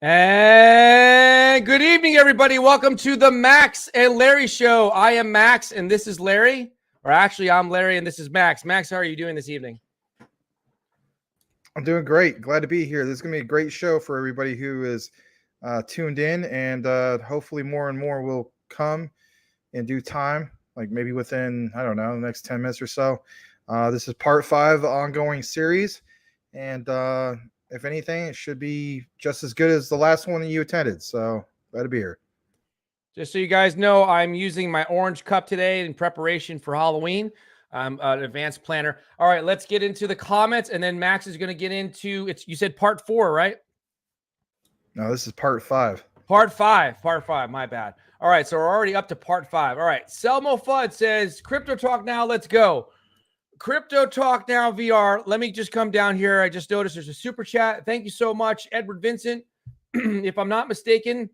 And good evening, everybody. Welcome to the Max and Larry Show. I am Max, and this is Larry. Or actually, I'm Larry, and this is Max. Max, how are you doing this evening? I'm doing great. Glad to be here. This is going to be a great show for everybody who is tuned in, and hopefully more and more will come in due time, like maybe within, I don't know, the next 10 minutes or so. This is part 5 of the ongoing series, and if anything, it should be just as good as the last one that you attended. So glad to be here. Just so you guys know, I'm using my orange cup today in preparation for Halloween. I'm an advanced planner. All right, let's get into the comments, and then Max is going to get into it's. You said part 4, right? No, this is part 5. Part 5. My bad. All right, so we're already up to part 5. All right, Selmo Fudd says, "Crypto Talk Now, let's go." Crypto Talk Now VR. Let me just come down here. I just noticed there's a super chat. Thank you so much, Edward Vincent. If I'm not mistaken,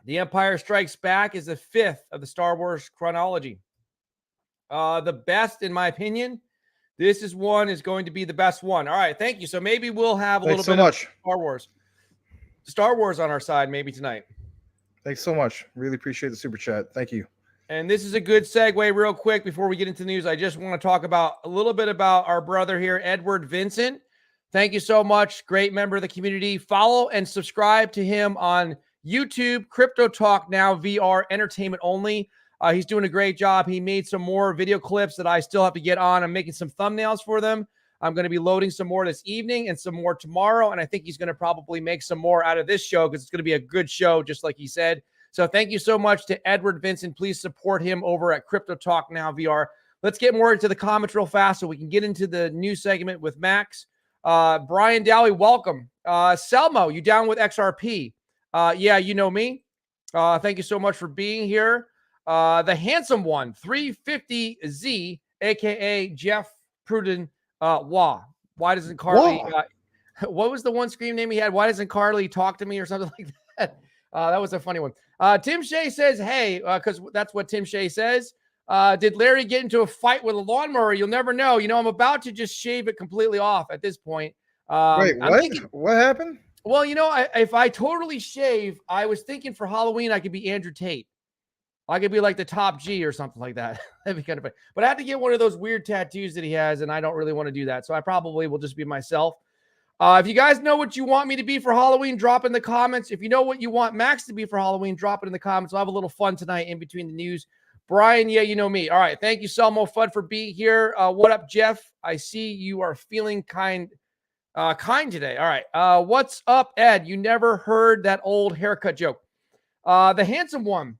The Empire Strikes Back is the 5th of the Star Wars chronology. The best, in my opinion. This is going to be the best one. All right, thank you. So maybe we'll have a little bit of Star Wars on our side maybe tonight. Thanks so much. Really appreciate the super chat. Thank you. And this is a good segue real quick before we get into news. I just want to talk about a little bit about our brother here, Edward Vincent. Thank you so much. Great member of the community. Follow and subscribe to him on YouTube, Crypto Talk Now VR, entertainment only. He's doing a great job. He made some more video clips that I still have to get on. I'm making some thumbnails for them. I'm going to be loading some more this evening and some more tomorrow. And I think he's going to probably make some more out of this show because it's going to be a good show, just like he said. So thank you so much to Edward Vincent. Please support him over at Crypto Talk Now VR. Let's get more into the comments real fast so we can get into the news segment with Max. Brian Dowie, welcome. Selmo, you down with XRP? Yeah, you know me. Thank you so much for being here. The handsome one, 350Z, a.k.a. Jeff Pruden. Why doesn't Carly... what was the one screen name he had? Why doesn't Carly talk to me or something like that? That was a funny one. Tim Shea says, hey, because that's what Tim Shea says. Did Larry get into a fight with a lawnmower? You'll never know. You know, I'm about to just shave it completely off at this point. Wait, what? What happened? Well, you know, if I totally shave, I was thinking for Halloween, I could be Andrew Tate. I could be like the top G or something like that. That'd be kind of fun. But I have to get one of those weird tattoos that he has, and I don't really want to do that. So I probably will just be myself. If you guys know what you want me to be for Halloween, drop in the comments. If you know what you want Max to be for Halloween, drop it in the comments. We'll have a little fun tonight in between the news. Brian, yeah, you know me. All right. Thank you, Selmo Fudd, for being here. What up, Jeff? I see you are feeling kind today. All right. What's up, Ed? You never heard that old haircut joke. The handsome one,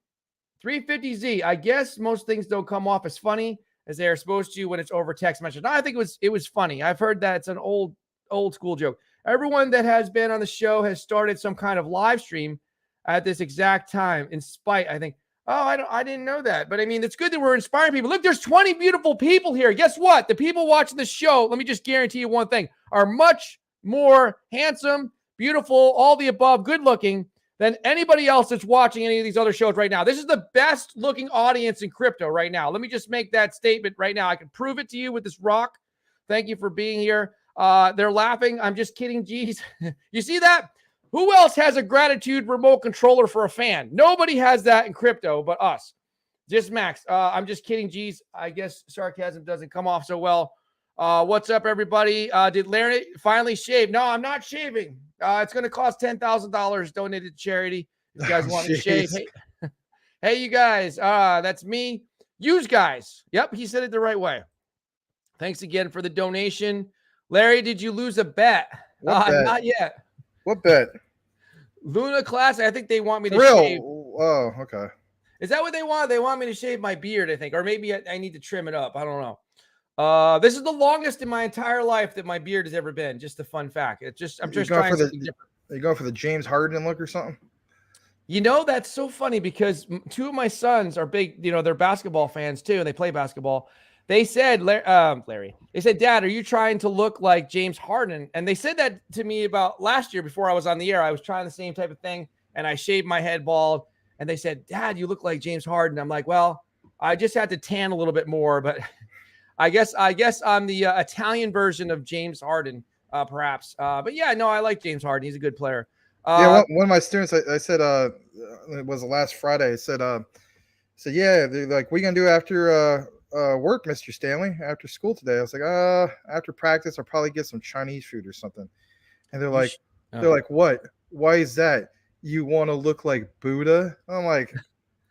350Z. I guess most things don't come off as funny as they are supposed to when it's over text message. No, I think it was funny. I've heard that it's an old school joke. Everyone that has been on the show has started some kind of live stream at this exact time. In spite, I think. Oh, I didn't know that. But I mean, it's good that we're inspiring people. Look, there's 20 beautiful people here. Guess what? The people watching the show, let me just guarantee you one thing, are much more handsome, beautiful, all the above, good looking than anybody else that's watching any of these other shows right now. This is the best looking audience in crypto right now. Let me just make that statement right now. I can prove it to you with this rock. Thank you for being here. They're laughing. I'm just kidding. Geez. You see that? Who else has a gratitude remote controller for a fan? Nobody has that in crypto but us. Just Max. I'm just kidding. Geez. I guess sarcasm doesn't come off so well. What's up, everybody? Did Larry finally shave? No, I'm not shaving. It's going to cost $10,000 donated to charity. If you guys want to shave. Hey, you guys. That's me. Use guys. Yep, he said it the right way. Thanks again for the donation. Larry, did you lose a bet? Bet? Not yet. What bet? Luna Classic. I think they want me to shave. Oh, okay. Is that what they want? They want me to shave my beard, I think. Or maybe I need to trim it up. I don't know. This is the longest in my entire life that my beard has ever been. Just a fun fact. I'm just trying something different. Are you going for the James Harden look or something? You know, that's so funny because 2 of my sons are big, they're basketball fans too, and they play basketball. They said, Larry, they said, Dad, are you trying to look like James Harden? And they said that to me about last year before I was on the air. I was trying the same type of thing, and I shaved my head bald. And they said, Dad, you look like James Harden. I'm like, well, I just had to tan a little bit more, but I guess I'm the Italian version of James Harden, perhaps. But yeah, no, I like James Harden. He's a good player. Yeah, one of my students, I said, it was last Friday. I said, yeah, they're like, what are you gonna do after work, Mr. Stanley, after school today? I was like, after practice, I'll probably get some Chinese food or something. And they're like, what? Why is that? You want to look like Buddha? I'm like,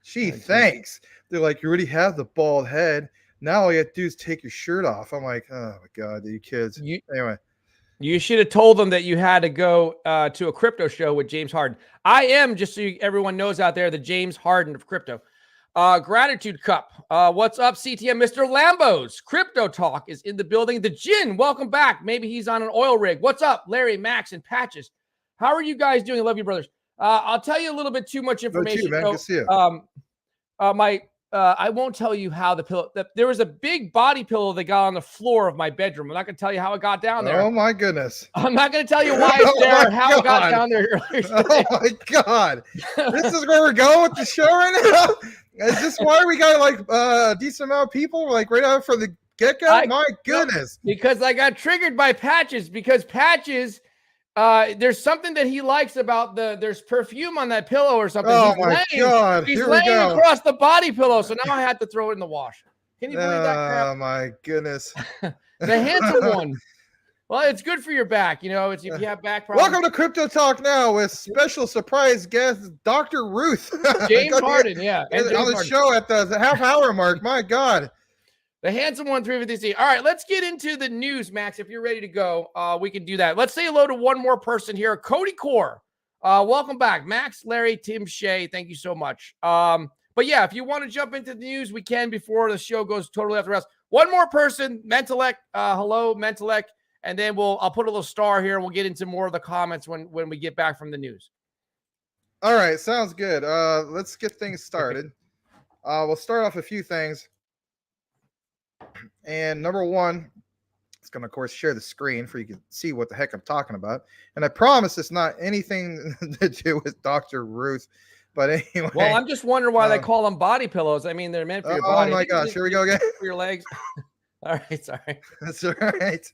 gee, thanks. They're like, you already have the bald head. Now all you have to do is take your shirt off. I'm like, oh my God, you kids. Anyway. You should have told them that you had to go to a crypto show with James Harden. I am, just so everyone knows out there, the James Harden of crypto. Gratitude Cup. What's up, CTM? Mr. Lambos. Crypto Talk is in the building. The Jin, welcome back. Maybe he's on an oil rig. What's up, Larry, Max, and Patches? How are you guys doing? I love you, brothers. I'll tell you a little bit too much information. Man. Good to see you. I won't tell you how the pillow. There was a big body pillow that got on the floor of my bedroom. I'm not going to tell you how it got down there. Oh my goodness! I'm not going to tell you why it's there or how it got down there earlier today. Oh my God! This is where we're going with the show right now. Is this why we got like a decent amount of people like right out from the get go? My goodness! Because I got triggered by Patches. Because Patches. There's something that he likes about there's perfume on that pillow or something. Oh my God. He's laying across the body pillow. So now I had to throw it in the wash. Can you believe that crap? Oh my goodness. The handsome one. Well, it's good for your back. You know, it's if you have back problems. Welcome to Crypto Talk now with special surprise guest, Dr. Ruth. James Harden, yeah. And on the show at the half hour mark. My God. The handsome one, 350C. All right, let's get into the news, Max. If you're ready to go, we can do that. Let's say hello to one more person here. Cody Core. Welcome back. Max, Larry, Tim, Shay, thank you so much. But yeah, if you want to jump into the news, we can before the show goes totally off the rails. One more person, Mentalek. Hello, Mentalek. And then I'll put a little star here and we'll get into more of the comments when we get back from the news. All right, sounds good. Let's get things started. We'll start off a few things. And number one, it's going to, of course, share the screen for you can see what the heck I'm talking about. And I promise it's not anything to do with Dr. Ruth. But anyway. Well, I'm just wondering why they call them body pillows. I mean, they're meant for your body. Oh, my gosh. Here we go again. For your legs. All right. Sorry. That's all right.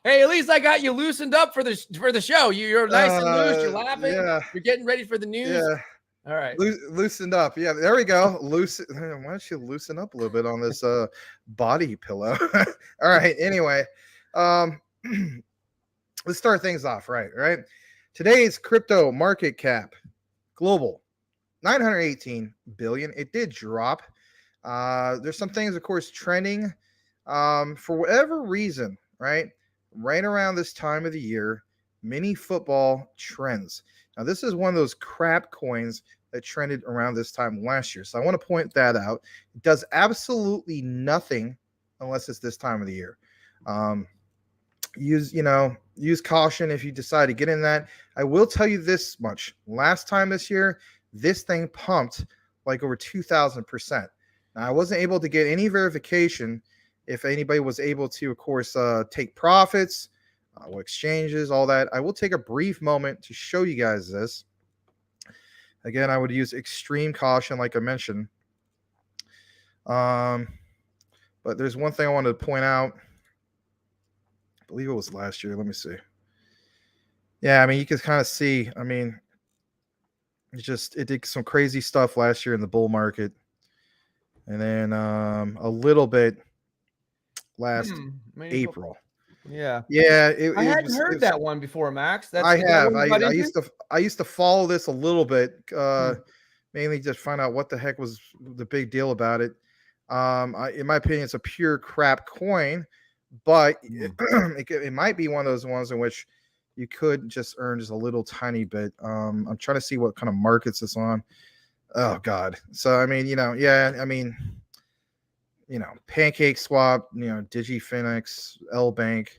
Hey, at least I got you loosened up for the show. You're nice and loose. You're laughing. Yeah. You're getting ready for the news. Yeah. All right. Loosened up. Yeah, there we go. Why don't you loosen up a little bit on this body pillow? All right. Anyway, let's start things off. Right. Today's crypto market cap, global, 918 billion. It did drop. There's some things, of course, trending for whatever reason, right around this time of the year, mini football trends. Now, this is one of those crap coins that trended around this time last year. So I want to point that out. It does absolutely nothing unless it's this time of the year. Use caution if you decide to get in that. I will tell you this much. Last time this year, this thing pumped like over 2,000%. Now, I wasn't able to get any verification if anybody was able to, of course, take profits, exchanges, all that. I will take a brief moment to show you guys this. Again, I would use extreme caution, like I mentioned. But there's one thing I wanted to point out. I believe it was last year. Let me see. Yeah, I mean, you can kind of see. I mean, it did some crazy stuff last year in the bull market. And then a little bit last April. Yeah. I hadn't heard that one before, Max. I have. I used to follow this a little bit, mainly just find out what the heck was the big deal about it. In my opinion, it's a pure crap coin, but it might be one of those ones in which you could just earn just a little tiny bit. I'm trying to see what kind of markets it's on. Oh God. So I mean, Pancake Swap, DigiFinex, LBank.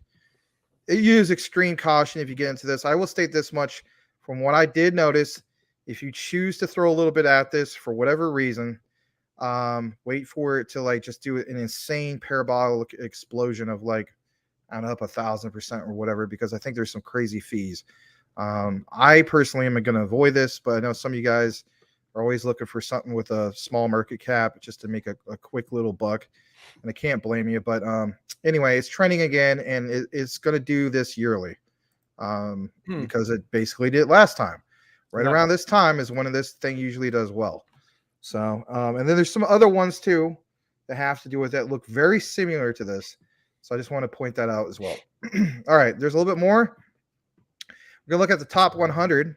Use extreme caution if you get into this. I will state this much from what I did notice. If you choose to throw a little bit at this for whatever reason, wait for it to just do an insane parabolic explosion of up 1,000% or whatever, because I think there's some crazy fees. I personally am going to avoid this, but I know some of you guys are always looking for something with a small market cap just to make a quick little buck, and I can't blame you. But anyway, it's trending again, and it's going to do this yearly. because it basically did last time. Right Yep. around this time is when this thing usually does well. So, and then there's some other ones too that have to do with that look very similar to this. So I just want to point that out as well. All right, there's a little bit more. We're gonna look at the top 100,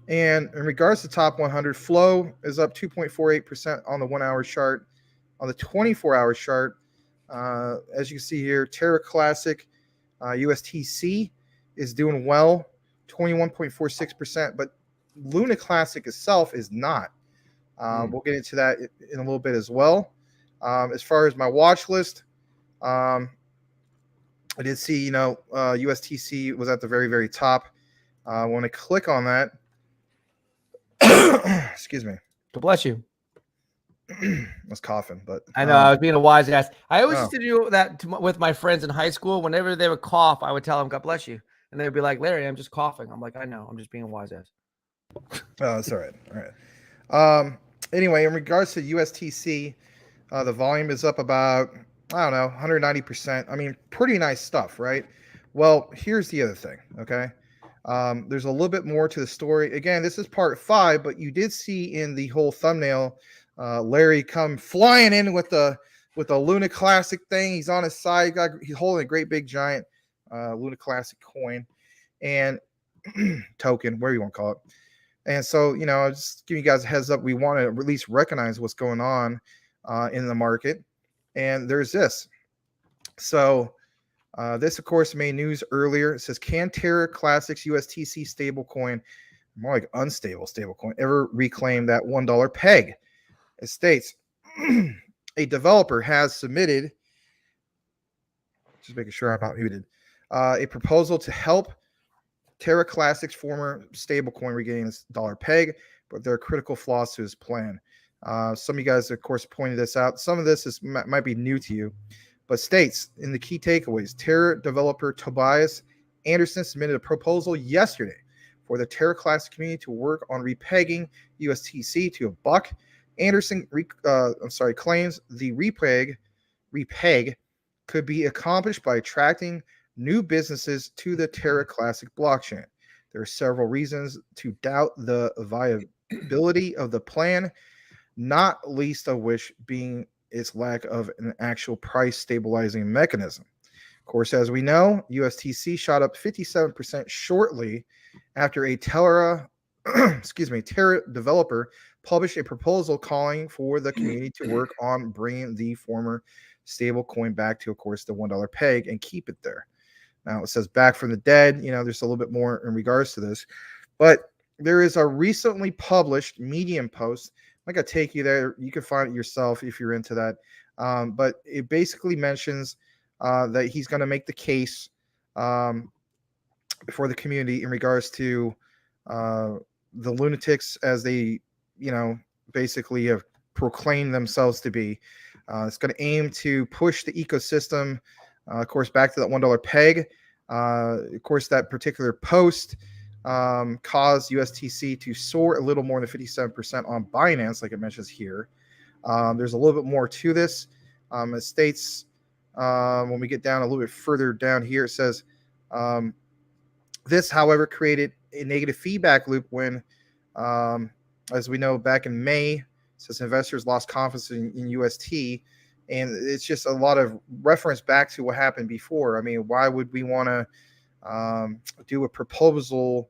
and in regards to top 100, flow is up 2.48% on the 1 hour chart. On the 24-hour chart, as you can see here, Terra Classic USTC is doing well, 21.46%, but Luna Classic itself is not. We'll get into that in a little bit as well. As far as my watch list, I did see, USTC was at the very, very top. When I click on that, excuse me. God bless you. I was coughing, but I know I was being a wise ass. I always used to do that with my friends in high school. Whenever they would cough, I would tell them, "God bless you," and they'd be like, "Larry, I'm just coughing." I'm like, "I know. I'm just being a wise ass." Oh, that's all right. All right. Anyway, in regards to USTC, the volume is up about, I don't know, 190%. I mean, pretty nice stuff, right? Well, here's the other thing, okay? There's a little bit more to the story. Again, this is part 5, but you did see in the whole thumbnail, Larry come flying in with the Luna Classic thing. He's on his side. He's holding a great big giant Luna Classic coin and token, whatever you want to call it. And so, just give you guys a heads up. We want to at least recognize what's going on in the market. And there's this. So this, of course, made news earlier. It says, can Terra Classics USTC stablecoin, more like unstable stablecoin, ever reclaim that $1 peg? It states, a developer has submitted, just making sure I'm not muted, a proposal to help Terra Classic's former stablecoin regain its dollar peg, but there are critical flaws to his plan. Some of you guys, of course, pointed this out. Some of this might be new to you, but states in the key takeaways, Terra developer Tobias Anderson submitted a proposal yesterday for the Terra Classic community to work on repegging USTC to $1. Anderson claims the repeg could be accomplished by attracting new businesses to the Terra Classic blockchain. There are several reasons to doubt the viability of the plan, not least of which being its lack of an actual price stabilizing mechanism. Of course, as we know, USTC shot up 57% shortly after a Terra developer published a proposal calling for the community to work on bringing the former stable coin back to, of course, the $1 peg and keep it there. Now it says back from the dead. There's a little bit more in regards to this, but there is a recently published Medium post. I'm going to take you there. You can find it yourself if you're into that. But it basically mentions that he's going to make the case for the community in regards to the lunatics as they, basically have proclaimed themselves to be. It's going to aim to push the ecosystem, of course, back to that $1 peg. Of course, that particular post caused USTC to soar a little more than 57% on Binance, like it mentions here. There's a little bit more to this. It states, when we get down a little bit further down here, it says, this, however, created a negative feedback loop when, as we know, back in May, it says investors lost confidence in UST. And it's just a lot of reference back to what happened before. I mean, why would we want to do a proposal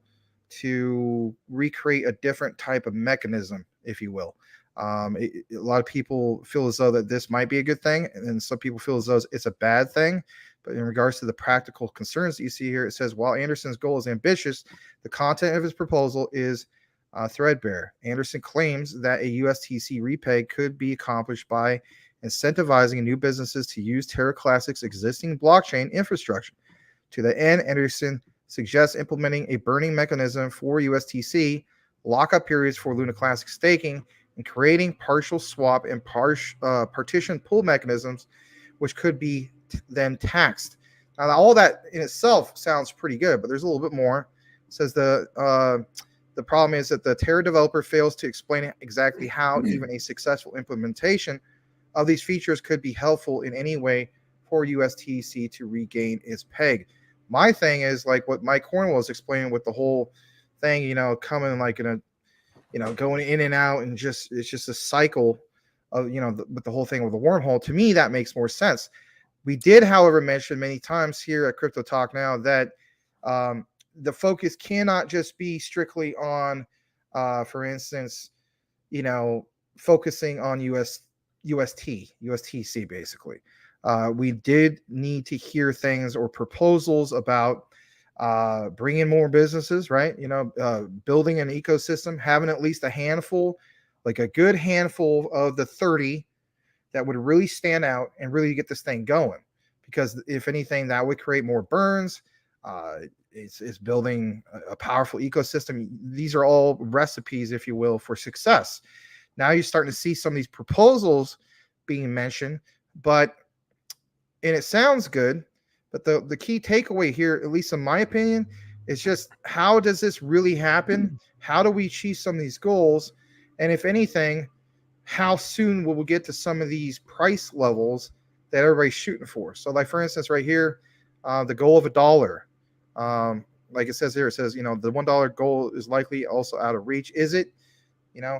to recreate a different type of mechanism, if you will? A lot of people feel as though that this might be a good thing, and some people feel as though it's a bad thing. But in regards to the practical concerns that you see here, it says, while Anderson's goal is ambitious, the content of his proposal is threadbare. Anderson claims that a USTC repeg could be accomplished by incentivizing new businesses to use Terra Classic's existing blockchain infrastructure. To that end, Anderson suggests implementing a burning mechanism for USTC, lockup periods for Luna Classic staking, and creating partial swap and partition pool mechanisms, which could be then taxed. Now, all that in itself sounds pretty good, but there's a little bit more. It says the problem is that the Terra developer fails to explain exactly how even a successful implementation of these features could be helpful in any way for USTC to regain its peg. My thing is like what Mike Cornwell was explaining with the whole thing, you know, coming like in a, you know, going in and out, and just it's just a cycle of, you know, with the whole thing with the wormhole. To me, that makes more sense. We did, however, mention many times here at Crypto Talk Now that the focus cannot just be strictly on, for instance, you know, focusing on USTC basically. We did need to hear things or proposals about bringing more businesses, right? You know, building an ecosystem, having at least a handful, like a good handful of the 30 that would really stand out and really get this thing going. Because if anything, that would create more burns. It's building a powerful ecosystem. These are all recipes, if you will, for success. Now you're starting to see some of these proposals being mentioned, and it sounds good, but the key takeaway here, at least in my opinion, is just how does this really happen? How do we achieve some of these goals? And if anything, how soon will we get to some of these price levels that everybody's shooting for? So like, for instance, right here, the goal of $1. Like it says here, it says, you know, the $1 goal is likely also out of reach. Is it? You know,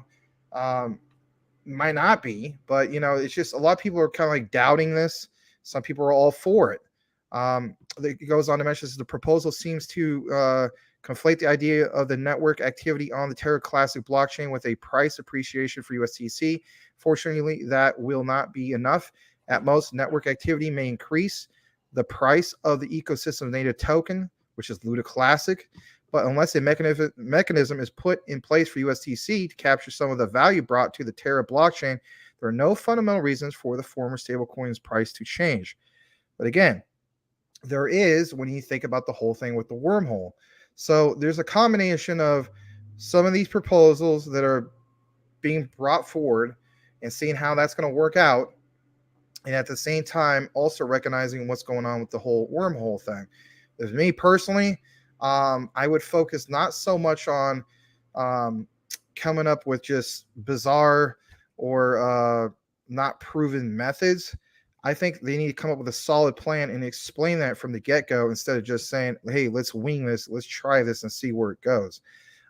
might not be, but you know, it's just a lot of people are kind of like doubting this. Some people are all for it. It goes on to mention the proposal seems to conflate the idea of the network activity on the Terra Classic blockchain with a price appreciation for USTC. Fortunately, that will not be enough. At most, network activity may increase the price of the ecosystem native token, which is Luda Classic. But unless a mechanism is put in place for USTC to capture some of the value brought to the Terra blockchain, there are no fundamental reasons for the former stablecoin's price to change. But again, there is when you think about the whole thing with the wormhole. So there's a combination of some of these proposals that are being brought forward and seeing how that's going to work out. And at the same time, also recognizing what's going on with the whole wormhole thing. As me personally, I would focus not so much on coming up with just bizarre or not proven methods. I think they need to come up with a solid plan and explain that from the get-go instead of just saying, hey, let's wing this, let's try this and see where it goes.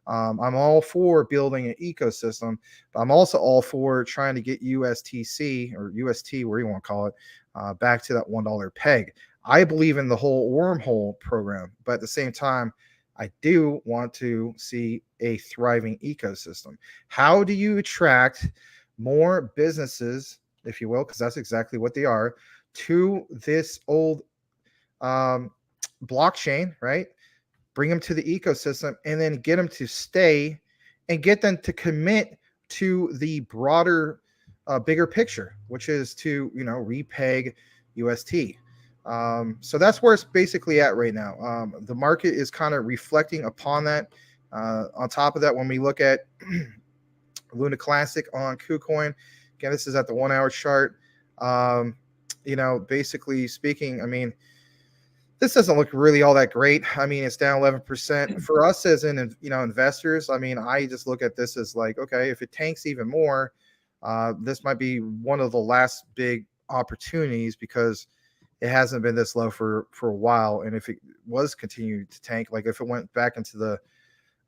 I'm all for building an ecosystem, but I'm also all for trying to get USTC or UST, where you want to call it, back to that $1 peg. I believe in the whole wormhole program, but at the same time, I do want to see a thriving ecosystem. How do you attract more businesses, if you will, because that's exactly what they are, to this old blockchain, right? Bring them to the ecosystem and then get them to stay and get them to commit to the broader, bigger picture, which is to, you know, repeg UST. So that's where it's basically at right now. The market is kind of reflecting upon that. On top of that, when we look at Luna Classic on KuCoin, again, this is at the 1 hour chart. You know, basically speaking, I mean, this doesn't look really all that great. I mean, it's down 11%. For us as investors, I mean, I just look at this as like, okay, if it tanks even more, this might be one of the last big opportunities because it hasn't been this low for a while. And if it was continuing to tank, like if it went back into the,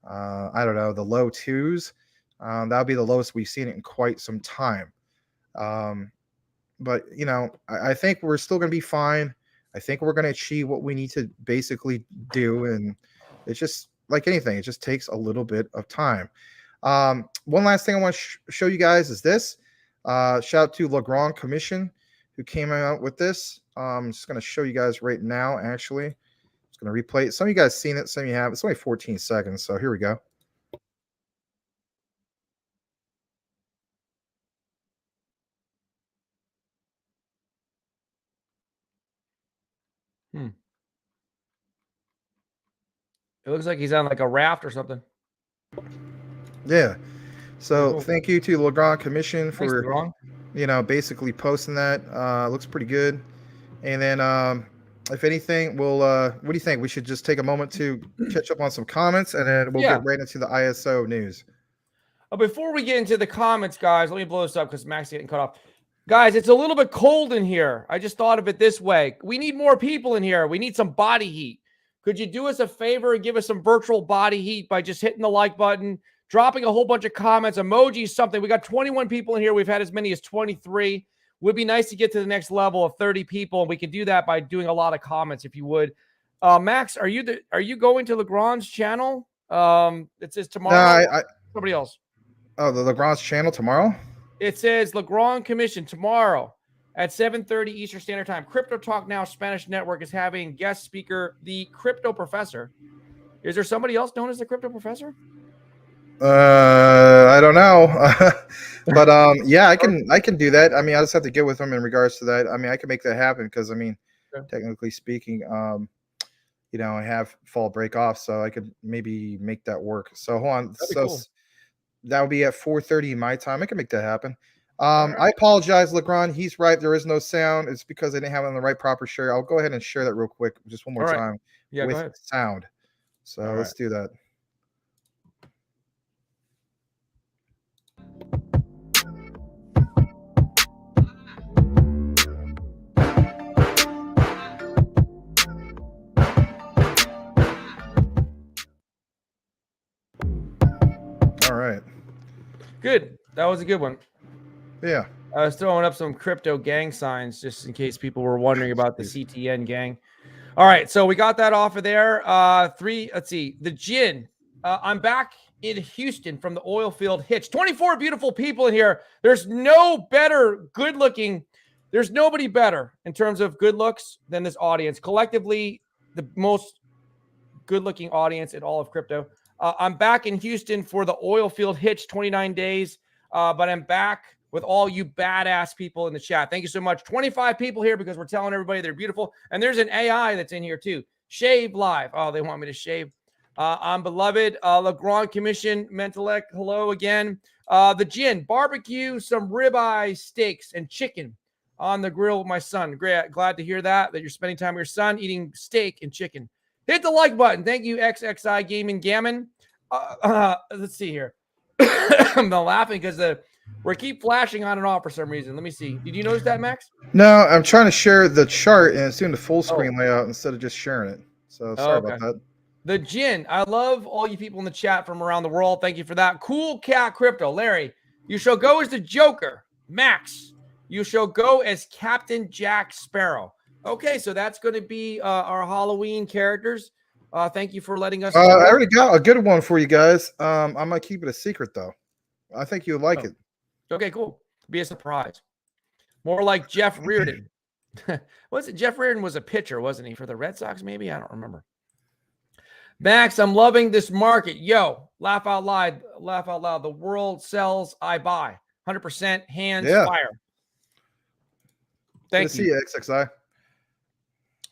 I don't know, the low twos, that would be the lowest we've seen it in quite some time. But, you know, I think we're still going to be fine. I think we're going to achieve what we need to basically do. And it's just like anything, it just takes a little bit of time. One last thing I want to show you guys is this. Shout out to Algorand Commission who came out with this. I'm just going to show you guys right now, actually. I'm just going to replay it. Some of you guys seen it, some of you have. It's only 14 seconds, so here we go. It looks like he's on like a raft or something. Yeah. So thank you to the Algorand Commission for, Thanks, you know, basically posting that. Looks pretty good. And then if anything, we'll what do you think? We should just take a moment to catch up on some comments and then we'll get right into the ISO news. Before we get into the comments, guys, let me blow this up because Max is getting cut off. Guys, it's a little bit cold in here. I just thought of it this way. We need more people in here. We need some body heat. Could you do us a favor and give us some virtual body heat by just hitting the like button, dropping a whole bunch of comments, emojis, something? We got 21 people in here. We've had as many as 23. Would be nice to get to the next level of 30 people, and we can do that by doing a lot of comments if you would. Max, are you going to Legrand's channel? It says tomorrow. No, Somebody else. Oh, the Legrand's channel tomorrow? It says Legrand Commission tomorrow at 7:30 Eastern Standard Time. Crypto Talk Now Spanish Network is having guest speaker, the Crypto Professor. Is there somebody else known as the Crypto Professor? I don't know. But yeah, I can do that. I mean, I just have to get with them in regards to that. I mean, I can make that happen because I mean, technically speaking, you know, I have fall break off, so I could maybe make that work. So hold on. So cool. That would be at 4:30 my time. I can make that happen. Right. I apologize, Legrand. He's right. There is no sound. It's because I didn't have it on the right proper share. I'll go ahead and share that real quick, just one more time. Yeah, with sound. So let's do that. All right. Good. That was a good one. Yeah. I was throwing up some crypto gang signs just in case people were wondering about the CTN gang. All right. So we got that off of there. Let's see. The Gin. I'm back in Houston from the oil field hitch. 24 beautiful people in here. There's no better good looking. There's nobody better in terms of good looks than this audience. Collectively, the most good looking audience in all of crypto. I'm back in Houston for the oil field hitch, 29 days. But I'm back with all you badass people in the chat. Thank you so much. 25 people here because we're telling everybody they're beautiful. And there's an AI that's in here too. Shave live. Oh, they want me to shave. I'm beloved. Legrand Commission, Mentalec. Hello again. The Gin, barbecue, some ribeye steaks and chicken on the grill with my son. Great. Glad to hear that you're spending time with your son eating steak and chicken. Hit the like button. Thank you, XXI Gaming Gammon. Let's see here. I'm laughing because we keep flashing on and off for some reason. Let me see. Did you notice that, Max? No, I'm trying to share the chart and it's doing the full screen layout instead of just sharing it. So sorry about that. The Gin. I love all you people in the chat from around the world. Thank you for that. Cool Cat Crypto. Larry, you shall go as the Joker. Max, you shall go as Captain Jack Sparrow. Okay, so that's going to be our Halloween characters. Thank you for letting us. I already got a good one for you guys. I'm gonna keep it a secret though. I think you'll like it. Okay, cool. Be a surprise. More like Jeff Reardon. Was it Jeff Reardon was a pitcher, wasn't he, for the Red Sox? Maybe I don't remember. Max, I'm loving this market. Yo, laugh out loud. Laugh out loud. The world sells, I buy. 100% hands fire. Thank you. See you, XXI.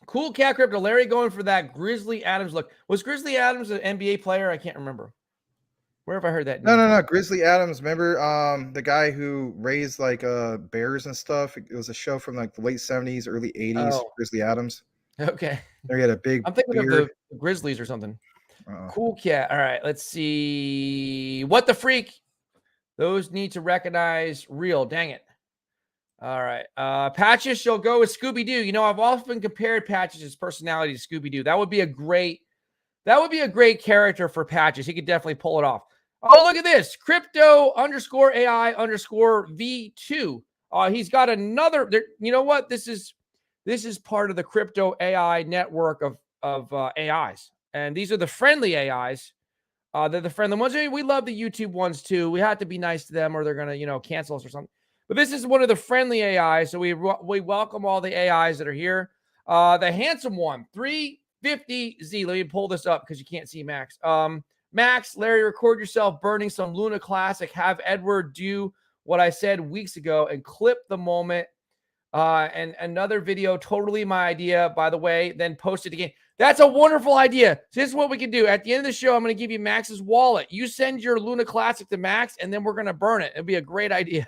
Cool Cat Crypto. Larry going for that Grizzly Adams look. Was Grizzly Adams an NBA player? I can't remember. Where have I heard that? No. Grizzly Adams. Remember the guy who raised like bears and stuff? It was a show from like the late 70s, early 80s. Oh. Grizzly Adams. Okay. There he had a big I'm thinking beard. Of the Grizzlies or something. Cool Cat. All right. Let's see. What the freak? Those need to recognize real. Dang it. All right. Patches shall go with Scooby-Doo. You know, I've often compared Patches' personality to Scooby-Doo. That would be a great character for Patches. He could definitely pull it off. Oh, look at this. Crypto _AI _V2. He's got another. You know what? This is part of the crypto AI network of AIs. And these are the friendly AIs. They're the friendly ones. We love the YouTube ones too. We have to be nice to them or they're going to, cancel us or something. But this is one of the friendly AIs. So we welcome all the AIs that are here. The handsome one, 350Z. Let me pull this up because you can't see Max. Max, Larry, record yourself burning some Luna Classic. Have Edward do what I said weeks ago and clip the moment. And another video, totally my idea, by the way, then post it again. That's a wonderful idea. So this is what we can do. At the end of the show, I'm going to give you Max's wallet. You send your Luna Classic to Max, and then we're going to burn it. It'd be a great idea.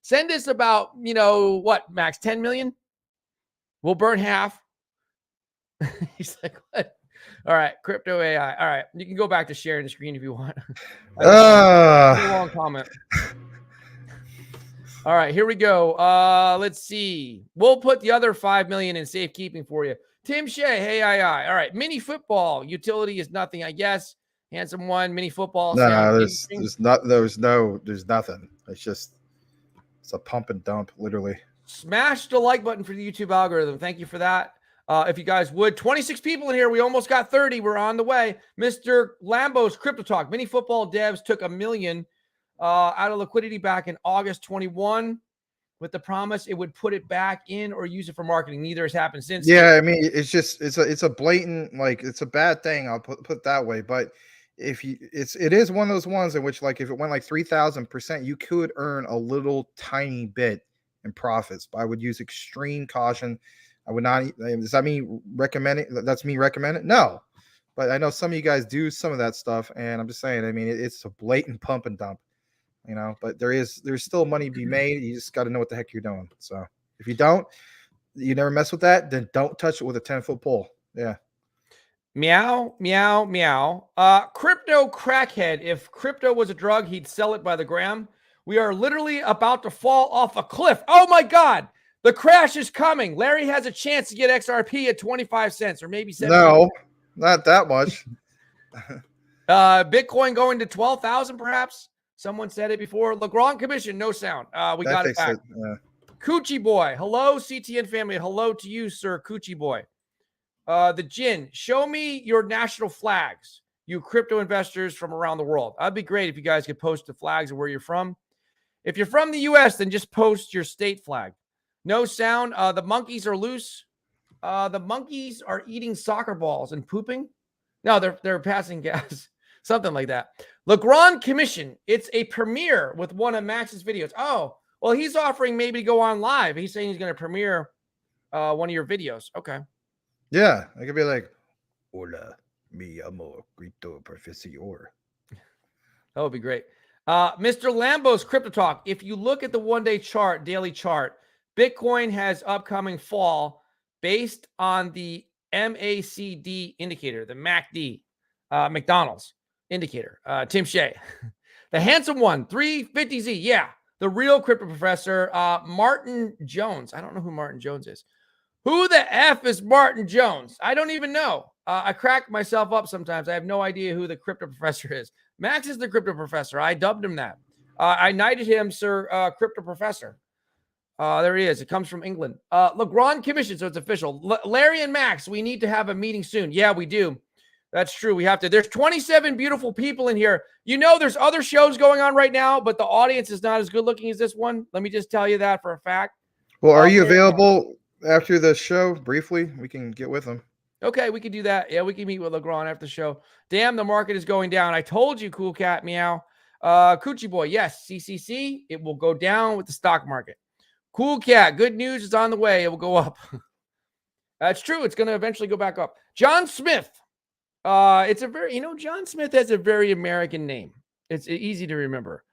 Send us about, what, Max, 10 million? We'll burn half. He's like, what? All right, crypto AI. All right, you can go back to sharing the screen if you want. Long comment. All right, here we go. Let's see. We'll put the other 5 million in safekeeping for you. Tim Shea, hey, aye. All right, mini football utility is nothing, I guess. Handsome one, mini football. No, there's nothing. It's a pump and dump, literally. Smash the like button for the YouTube algorithm. Thank you for that. If you guys would, 26 people in here. We almost got 30. We're on the way. Mr. Lambo's Crypto Talk. Mini football devs took $1 million out of liquidity back in August 21 with the promise it would put it back in or use it for marketing. Neither has happened since. Yeah, I mean, it's a blatant, like, it's a bad thing. I'll put it that way. But it is one of those ones in which, like, if it went like 3,000%, you could earn a little tiny bit in profits. But I would use extreme caution. I would not. Does that mean recommending? That's me recommending? No, but I know some of you guys do some of that stuff, and I'm just saying. I mean, it's a blatant pump and dump, But there's still money to be made. You just got to know what the heck you're doing. So if you don't, you never mess with that, then don't touch it with a 10-foot pole. Yeah. Meow, meow, meow. Crypto crackhead. If crypto was a drug, he'd sell it by the gram. We are literally about to fall off a cliff. Oh my God. The crash is coming. Larry has a chance to get XRP at 25 cents or maybe 7. No, not that much. Bitcoin going to 12,000 perhaps. Someone said it before. Legrand commission, no sound. We got it back. Coochie boy. Hello, CTN family. Hello to you, sir. Coochie boy. The Jin. Show me your national flags, you crypto investors from around the world. That'd be great if you guys could post the flags of where you're from. If you're from the US, then just post your state flag. No sound. The monkeys are loose. The monkeys are eating soccer balls and pooping. No, they're passing gas. Something like that. Legrand commission. It's a premiere with one of Max's videos. Oh, well, he's offering maybe to go on live. He's saying he's going to premiere one of your videos. Okay. Yeah, I could be like, "Hola, mi amo Grito Profesor." That would be great. Mr. Lambo's Crypto Talk. If you look at the one-day chart, daily chart, Bitcoin has upcoming fall based on the MACD indicator, the MACD, McDonald's indicator. Tim Shea, the handsome one, 350Z. Yeah, the real crypto professor, Martin Jones. I don't know who Martin Jones is. Who the F is Martin Jones? I don't even know. I crack myself up sometimes. I have no idea who the crypto professor is. Max is the crypto professor. I dubbed him that. I knighted him, Sir Crypto Professor. There he is. It comes from England. Legrand commission, so it's official. Larry and Max, we need to have a meeting soon. Yeah, we do. That's true. We have to. There's 27 beautiful people in here. There's other shows going on right now, but the audience is not as good looking as this one. Let me just tell you that for a fact. Well, are you available after the show briefly? We can get with them. Okay, we can do that. Yeah, we can meet with Legrand after the show. Damn, the market is going down. I told you, cool cat, meow. Coochie boy, yes, CCC, it will go down with the stock market. Cool cat, good news is on the way. It will go up. That's true. It's going to eventually go back up. John Smith. It's a very, John Smith has a very American name. It's easy to remember.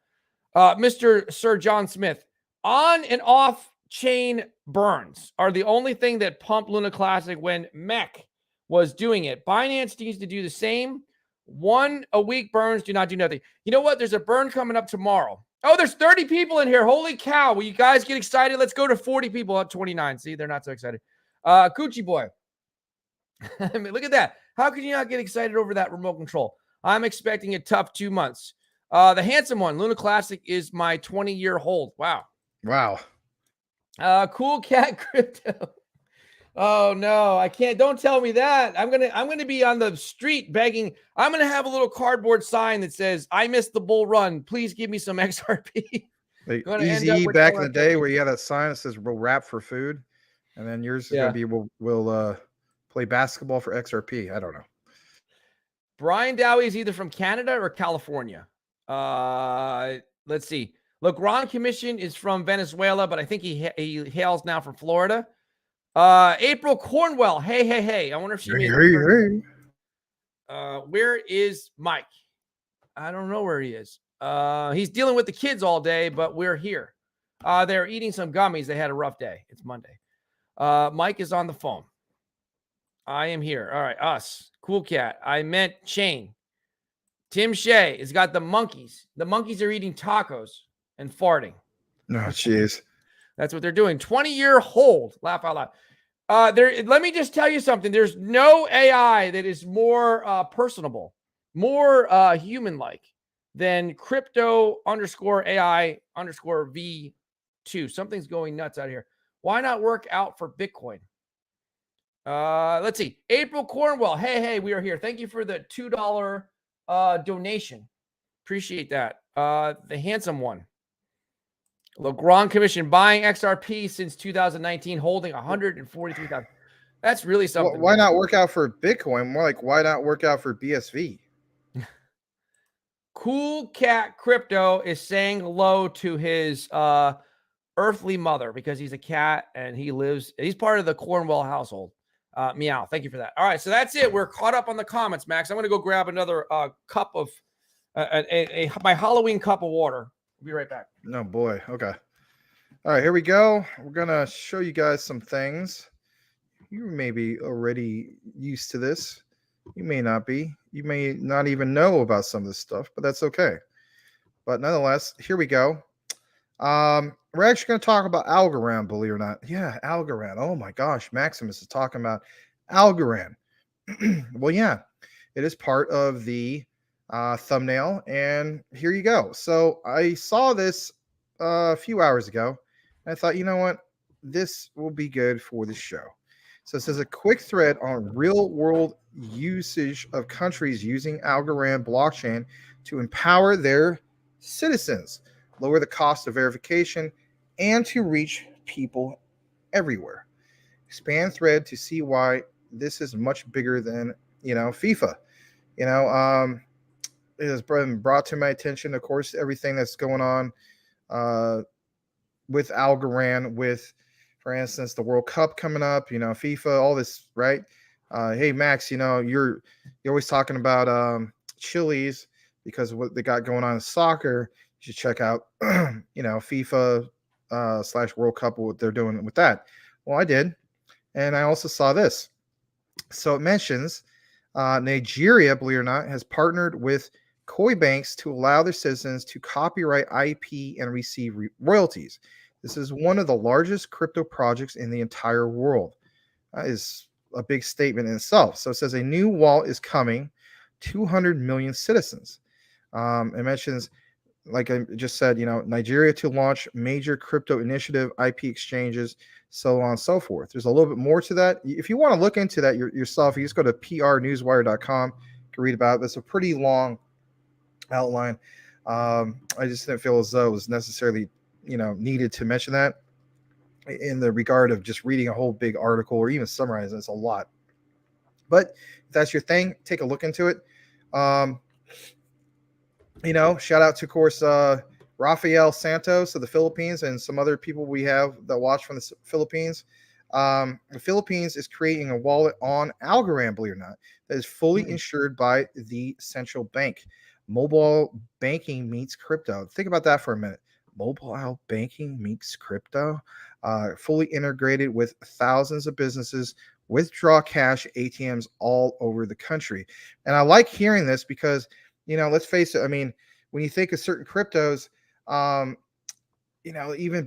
Mr. Sir John Smith. On and off chain burns are the only thing that pumped Luna Classic when Mech was doing it. Binance needs to do the same. 1 a week burns do not do nothing. You know what? There's a burn coming up tomorrow. Oh, there's 30 people in here. Holy cow. Will you guys get excited? Let's go to 40 people at 29. See, they're not so excited. Coochie boy. I mean, look at that. How can you not get excited over that remote control? I'm expecting a tough 2 months. The handsome one, Luna Classic, is my 20-year hold. Wow. Wow. Cool cat crypto. Oh no, I can't. Don't tell me that. I'm gonna be on the street begging. I'm gonna have a little cardboard sign that says, "I missed the bull run. Please give me some XRP." Like Easy back in the day where you had that sign that says "We'll rap for food," and then yours is gonna be we'll play basketball for XRP. I don't know. Brian Dowie is either from Canada or California. Let's see. Legrand commission is from Venezuela, but I think he hails now from Florida. April Cornwell. Hey. I wonder if she made hey. Where is Mike? I don't know where he is. He's dealing with the kids all day, but we're here. They're eating some gummies. They had a rough day. It's Monday. Mike is on the phone. I am here. All right, us. Cool cat. I meant Chain. Tim Shea has got the monkeys. The monkeys are eating tacos and farting. No, jeez. That's what they're doing. 20-year hold. Laugh out loud. Let me just tell you something. There's no AI that is more personable, more human-like than crypto_AI_V2. Something's going nuts out here. Why not work out for Bitcoin? Let's see. April Cornwell. Hey, we are here. Thank you for the $2 donation. Appreciate that. The handsome one. Legrand Commission buying XRP since 2019, holding 143,000. That's really something. Why not work out for Bitcoin? More like, why not work out for BSV? Cool Cat Crypto is saying hello to his earthly mother because he's a cat and he's part of the Cornwell household. Meow. Thank you for that. All right, so that's it. We're caught up on the comments, Max. I'm going to go grab another cup of my Halloween cup of water. We'll be right back. No, boy. Okay. All right, here we go. We're going to show you guys some things. You may be already used to this. You may not be. You may not even know about some of this stuff, but that's okay. But nonetheless, here we go. We're actually going to talk about Algorand, believe it or not. Yeah, Algorand. Oh my gosh, Maximus is talking about Algorand. Well, yeah, it is part of the thumbnail, and here you go. So I saw this a few hours ago, and I thought, you know what, this will be good for the show. So it says a quick thread on real-world usage of countries using Algorand blockchain to empower their citizens, lower the cost of verification, and to reach people everywhere. Expand thread to see why this is much bigger than, FIFA. It has been brought to my attention, of course, everything that's going on with Algorand, with, for instance, the World Cup coming up, FIFA, all this, right? Hey, Max, you're always talking about Chile's because of what they got going on in soccer. You should check out, FIFA / World Cup, what they're doing with that. Well, I did. And I also saw this. So it mentions Nigeria, believe it or not, has partnered with Koi banks to allow their citizens to copyright IP and receive royalties. This is one of the largest crypto projects in the entire world. That is a big statement in itself. So it says a new wallet is coming, 200 million citizens. It mentions, like I just said, Nigeria to launch major crypto initiative, IP exchanges, so on and so forth. There's a little bit more to that. If you want to look into that yourself, you just go to prnewswire.com. You can read about it. It's a pretty long outline. I just didn't feel as though it was necessarily, needed to mention that in the regard of just reading a whole big article or even summarizing. It's a lot. But if that's your thing, take a look into it. Shout out to, of course, Rafael Santos of the Philippines and some other people we have that watch from the Philippines. The Philippines is creating a wallet on Algorand, believe it or not, that is fully insured by the central bank. Mobile banking meets crypto. Think about that for a minute. Mobile banking meets crypto. Fully integrated with thousands of businesses, withdraw cash ATMs all over the country. And I like hearing this because, let's face it. I mean, when you think of certain cryptos, even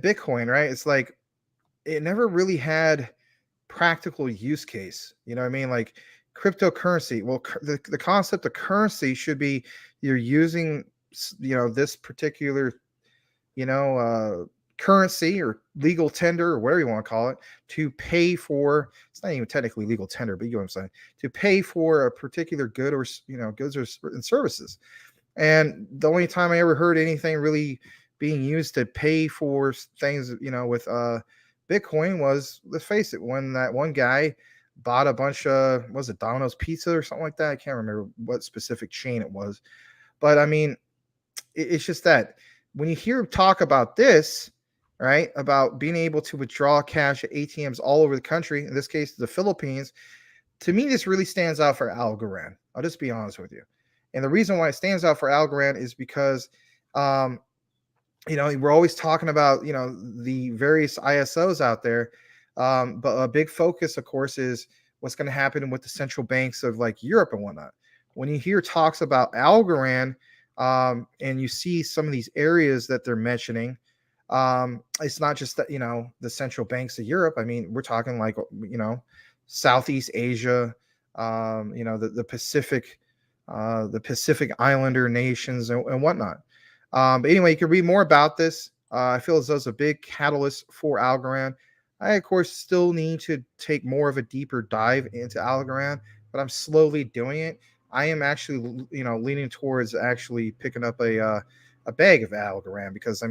Bitcoin, right? It's like it never really had practical use case. You know what I mean? Like cryptocurrency. Well, the concept of currency should be you're using, this particular, currency or legal tender or whatever you want to call it to pay for. It's not even technically legal tender, but you know what I'm saying, to pay for a particular good or goods and services. And the only time I ever heard anything really being used to pay for things, with Bitcoin was, let's face it, when that one guy bought a bunch of, was it Domino's Pizza or something like that? I can't remember what specific chain it was. But I mean, it's just that when you hear talk about this, right, about being able to withdraw cash at ATMs all over the country, in this case, the Philippines, to me, this really stands out for Algorand. I'll just be honest with you. And the reason why it stands out for Algorand is because, we're always talking about, the various ISOs out there. But a big focus, of course, is what's going to happen with the central banks of like Europe and whatnot. When you hear talks about Algorand, and you see some of these areas that they're mentioning, It's not just that, the central banks of Europe. I mean, we're talking like, Southeast Asia, the Pacific Islander nations and whatnot. But anyway, you can read more about this. I feel as though it's a big catalyst for Algorand. I, of course, still need to take more of a deeper dive into Algorand, but I'm slowly doing it. I am actually, leaning towards actually picking up a bag of Algorand because I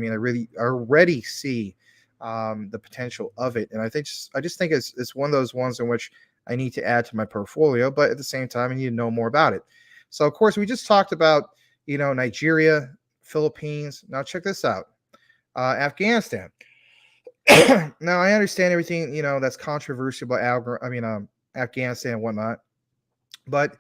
already see the potential of it, and I just think it's one of those ones in which I need to add to my portfolio, but at the same time, I need to know more about it. So, of course, we just talked about Nigeria, Philippines. Now, check this out, Afghanistan. Now, I understand everything that's controversial about Afghanistan and whatnot, but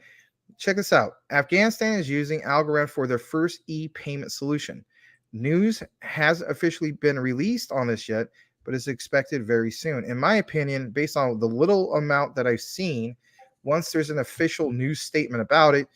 check this out. Afghanistan is using Algorand for their first e-payment solution. News hasn't officially been released on this yet, but it's expected very soon. In my opinion, based on the little amount that I've seen, once there's an official news statement about it,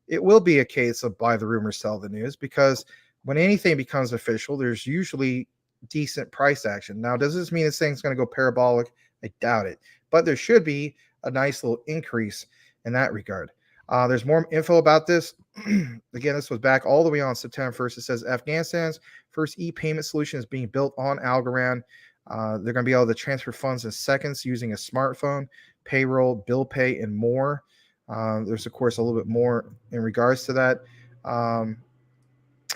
it will be a case of buy the rumor, sell the news, because when anything becomes official, there's usually decent price action. Now, does this mean this thing's going to go parabolic? I doubt it, but there should be a nice little increase in that regard. There's more info about this. Again, this was back all the way on September 1st. It says Afghanistan's first e-payment solution is being built on Algorand. They're going to be able to transfer funds in seconds using a smartphone, payroll, bill pay, and more. There's, of course, a little bit more in regards to that.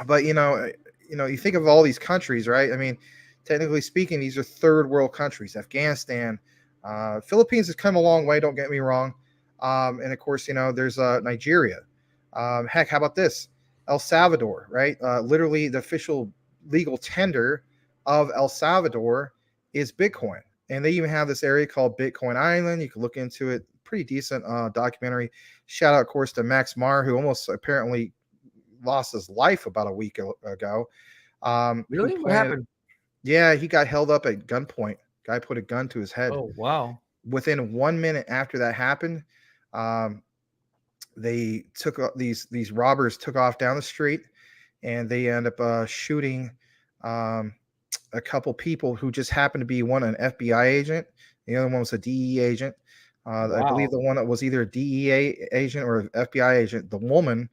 But, you think of all these countries, right? I mean, technically speaking, these are third world countries. Afghanistan, Philippines has come a long way, don't get me wrong. And of course, there's Nigeria. Heck, how about this? El Salvador, right? Literally the official legal tender of El Salvador is Bitcoin. And they even have this area called Bitcoin Island. You can look into it. Pretty decent documentary. Shout out, of course, to Max Mar, who almost apparently lost his life about a week ago. Really? What happened? Yeah, he got held up at gunpoint. Guy put a gun to his head. Oh, wow. Within 1 minute after that happened, they took these robbers took off down the street, and they end up shooting a couple people who just happened to be one an FBI agent, the other one was a DEA agent. Wow. I believe the one that was either a DEA agent or an FBI agent, the woman,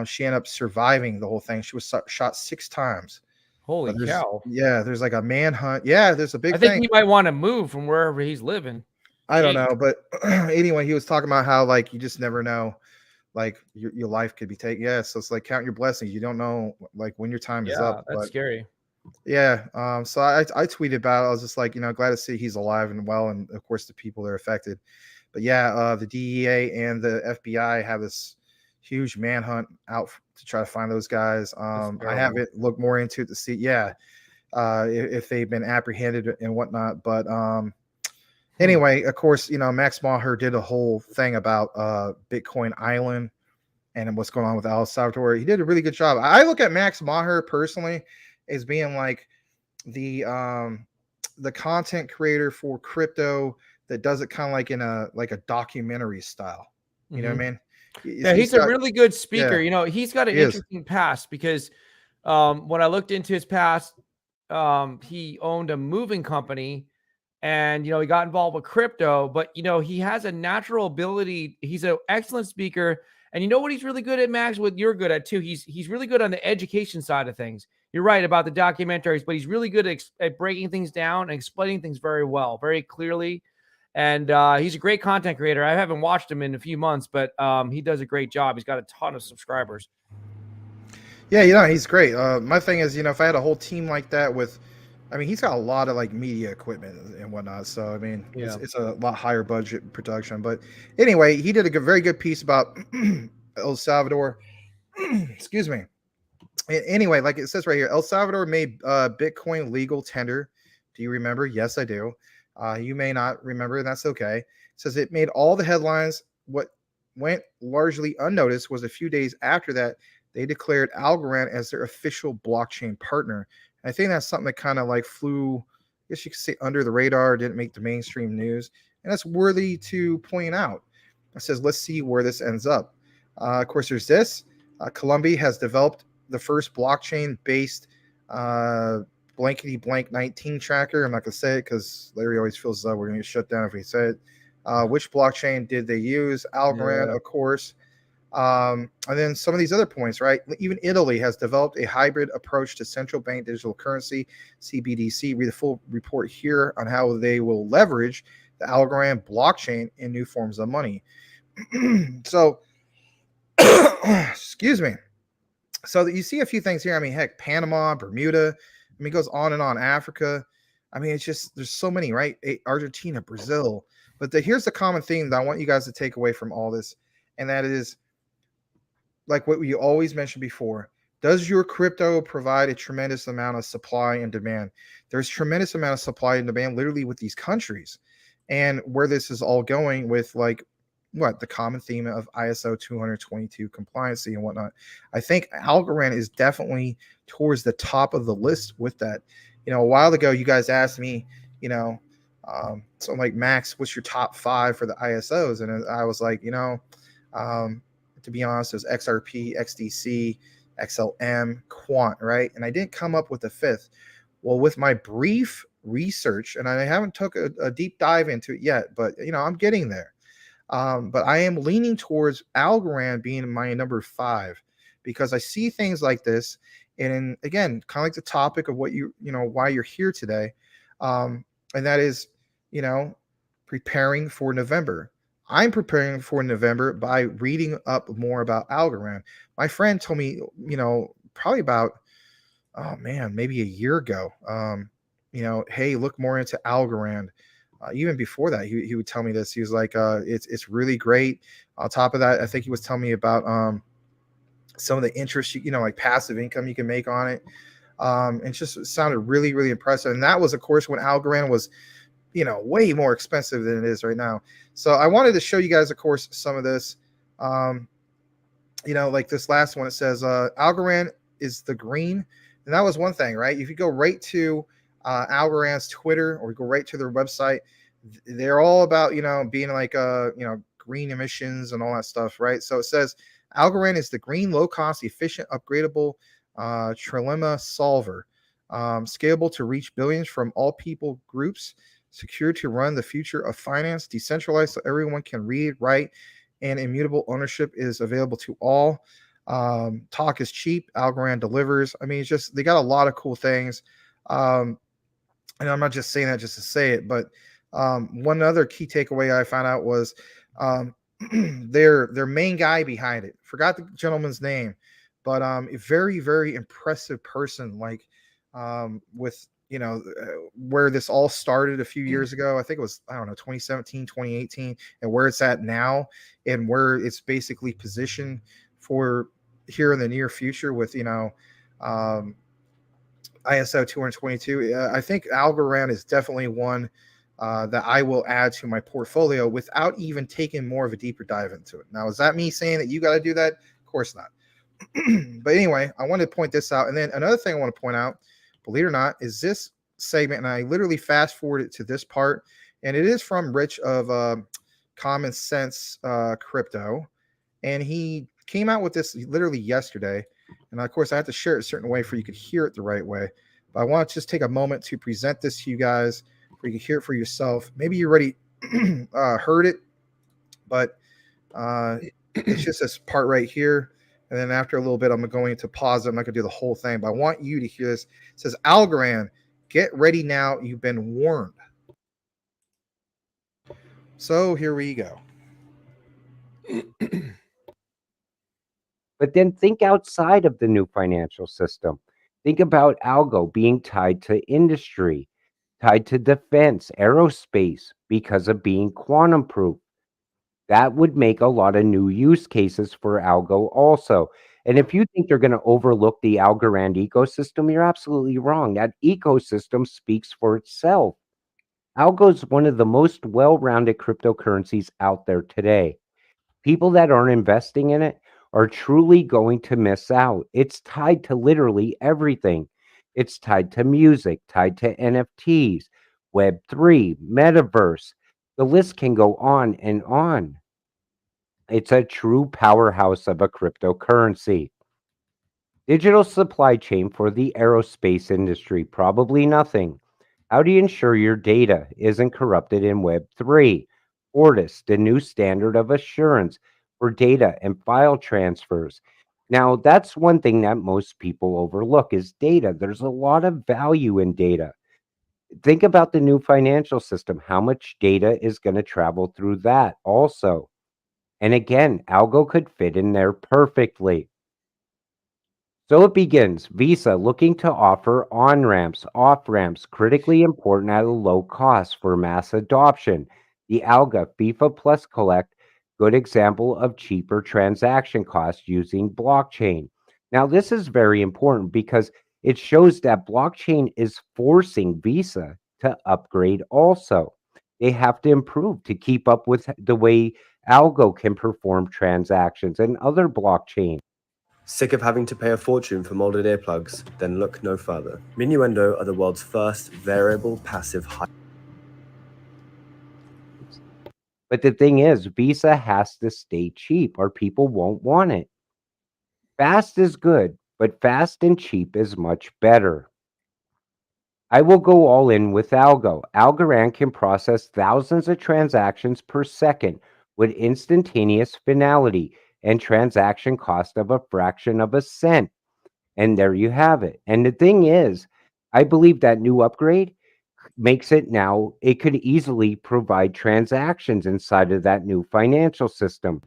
she ended up surviving the whole thing. She was shot 6 times. Holy cow. Yeah, there's like a manhunt. Yeah, there's a big I think thing. he might want to move from wherever he's living. I don't know, but anyway, he was talking about how like you just never know, like your life could be taken. Yeah, so it's like count your blessings. You don't know like when your time is up. That's scary. Yeah. So I tweeted about it. I was just like, glad to see he's alive and well, and of course the people that are affected. But yeah, the DEA and the FBI have this huge manhunt out to try to find those guys. I haven't looked more into it to see, if they've been apprehended and whatnot. But anyway, of course, Max Maher did a whole thing about Bitcoin Island and what's going on with El Salvador. He did a really good job. I look at Max Maher personally as being like the content creator for crypto that does it kind of like in a documentary style. You know what I mean? Yeah, he's a really good speaker. He's got an interesting past because when I looked into his past, he owned a moving company and, he got involved with crypto, but, he has a natural ability. He's an excellent speaker. And you know what he's really good at, Max, what you're good at too? He's really good on the education side of things. You're right about the documentaries, but he's really good at breaking things down and explaining things very well, very clearly. And he's a great content creator. I haven't watched him in a few months, but he does a great job. He's got a ton of subscribers. Yeah, he's great. My thing is, if I had a whole team like that he's got a lot of like media equipment and whatnot. So, it's a lot higher budget production. But anyway, he did a very good piece about El Salvador. Excuse me. Anyway, like it says right here, El Salvador made Bitcoin legal tender. Do you remember? Yes, I do. You may not remember, and that's okay. It says it made all the headlines. What went largely unnoticed was a few days after that, they declared Algorand as their official blockchain partner. And I think that's something that kind of like flew, I guess you could say, under the radar, didn't make the mainstream news. And that's worthy to point out. It says, let's see where this ends up. Of course, there's this. Colombia has developed the first blockchain-based blankety blank 19 tracker. I'm not gonna say it because Larry always feels that we're gonna get shut down if we say it. Which blockchain did they use? Algorand, of course. And then some of these other points, right? Even Italy has developed a hybrid approach to central bank digital currency, CBDC. Read the full report here on how they will leverage the Algorand blockchain in new forms of money. So, excuse me. So you see a few things here. I mean, heck, Panama, Bermuda. I mean, it goes on and on. Africa. I mean, it's just there's so many, right? Argentina, Brazil. But here's the common theme that I want you guys to take away from all this, and that is like what we always mentioned before. Does your crypto provide a tremendous amount of supply and demand? There's tremendous amount of supply and demand literally with these countries, and where this is all going with like what the common theme of ISO 222 compliancy and whatnot. I think Algorand is definitely towards the top of the list with that. You know, a while ago, you guys asked me, you know, so like Max, what's your top 5 for the ISOs? And I was like, you know, to be honest, it was Xrp, XDC, Xlm, Qnt, right? And I didn't come up with a 5th. Well, with my brief research, and I haven't took a deep dive into it yet, but you know, I'm getting there. But I am leaning towards Algorand being my number 5 because I see things like this. And again, kind of like the topic of what you know, why you're here today. And that is, you know, preparing for November. I'm preparing for November by reading up more about Algorand. My friend told me, you know, probably about, oh man, maybe a year ago, you know, hey, look more into Algorand. Even before that, he would tell me this. He was like, it's really great. On top of that, I think he was telling me about some of the interest, you know, like passive income you can make on it. It just sounded really, really impressive. And that was, of course, when Algorand was, you know, way more expensive than it is right now. So I wanted to show you guys, of course, some of this. You know, like this last one, it says Algorand is the green. And that was one thing, right? If you go right to Algorand's Twitter or go right to their website, they're all about, you know, being like, you know, green emissions and all that stuff, right? So it says Algorand is the green, low cost, efficient, upgradable trilemma solver, scalable to reach billions from all people groups, secure to run the future of finance, decentralized so everyone can read, write, and immutable ownership is available to all. Talk is cheap. Algorand delivers. I mean, it's just, they got a lot of cool things. And I'm not just saying that just to say it, but one other key takeaway I found out was their main guy behind it. Forgot the gentleman's name, but a very, very impressive person. Like with, you know, where this all started a few years ago. I think it was, I don't know, 2017, 2018, and where it's at now, and where it's basically positioned for here in the near future with, you know, ISO 222. I think Algorand is definitely one that I will add to my portfolio without even taking more of a deeper dive into it. Now, is that me saying that you got to do that? Of course not. But anyway, I wanted to point this out. And then another thing I want to point out, believe it or not, is this segment, and I literally fast forwarded to this part, and it is from Rich of Common Sense Crypto, and he came out with this literally yesterday. And of course, I have to share it a certain way for you could hear it the right way. But I want to just take a moment to present this to you guys, for you can hear it for yourself. Maybe you already heard it, but it's just this part right here. And then after a little bit, I'm going to pause it. I'm not going to do the whole thing, but I want you to hear this. It says, Algorand, get ready now. You've been warned. So here we go. But then think outside of the new financial system. Think about Algo being tied to industry, tied to defense, aerospace, because of being quantum proof. That would make a lot of new use cases for Algo also. And if you think they're going to overlook the Algorand ecosystem, you're absolutely wrong. That ecosystem speaks for itself. Algo is one of the most well-rounded cryptocurrencies out there today. People that aren't investing in it are truly going to miss out. It's tied to literally everything. It's tied to music, tied to NFTs, Web3, Metaverse. The list can go on and on. It's a true powerhouse of a cryptocurrency. Digital supply chain for the aerospace industry, probably nothing. How do you ensure your data isn't corrupted in Web3? Fortis, the new standard of assurance for data and file transfers. Now, that's one thing that most people overlook is data. There's a lot of value in data. Think about the new financial system. How much data is going to travel through that also? And again, Algo could fit in there perfectly. So it begins. Visa looking to offer on ramps, off ramps, critically important at a low cost for mass adoption. The Alga FIFA Plus Collect, good example of cheaper transaction costs using blockchain. Now, this is very important because it shows that blockchain is forcing Visa to upgrade also. They have to improve to keep up with the way Algo can perform transactions and other blockchains. Sick of having to pay a fortune for molded earplugs? Then look no further. Minuendo are the world's first variable passive But the thing is, Visa has to stay cheap or people won't want it. Fast is good, but fast and cheap is much better. I will go all in with Algo. Algorand can process thousands of transactions per second with instantaneous finality and transaction cost of a fraction of a cent. And there you have it. And the thing is, I believe that new upgrade makes it now, it could easily provide transactions inside of that new financial system.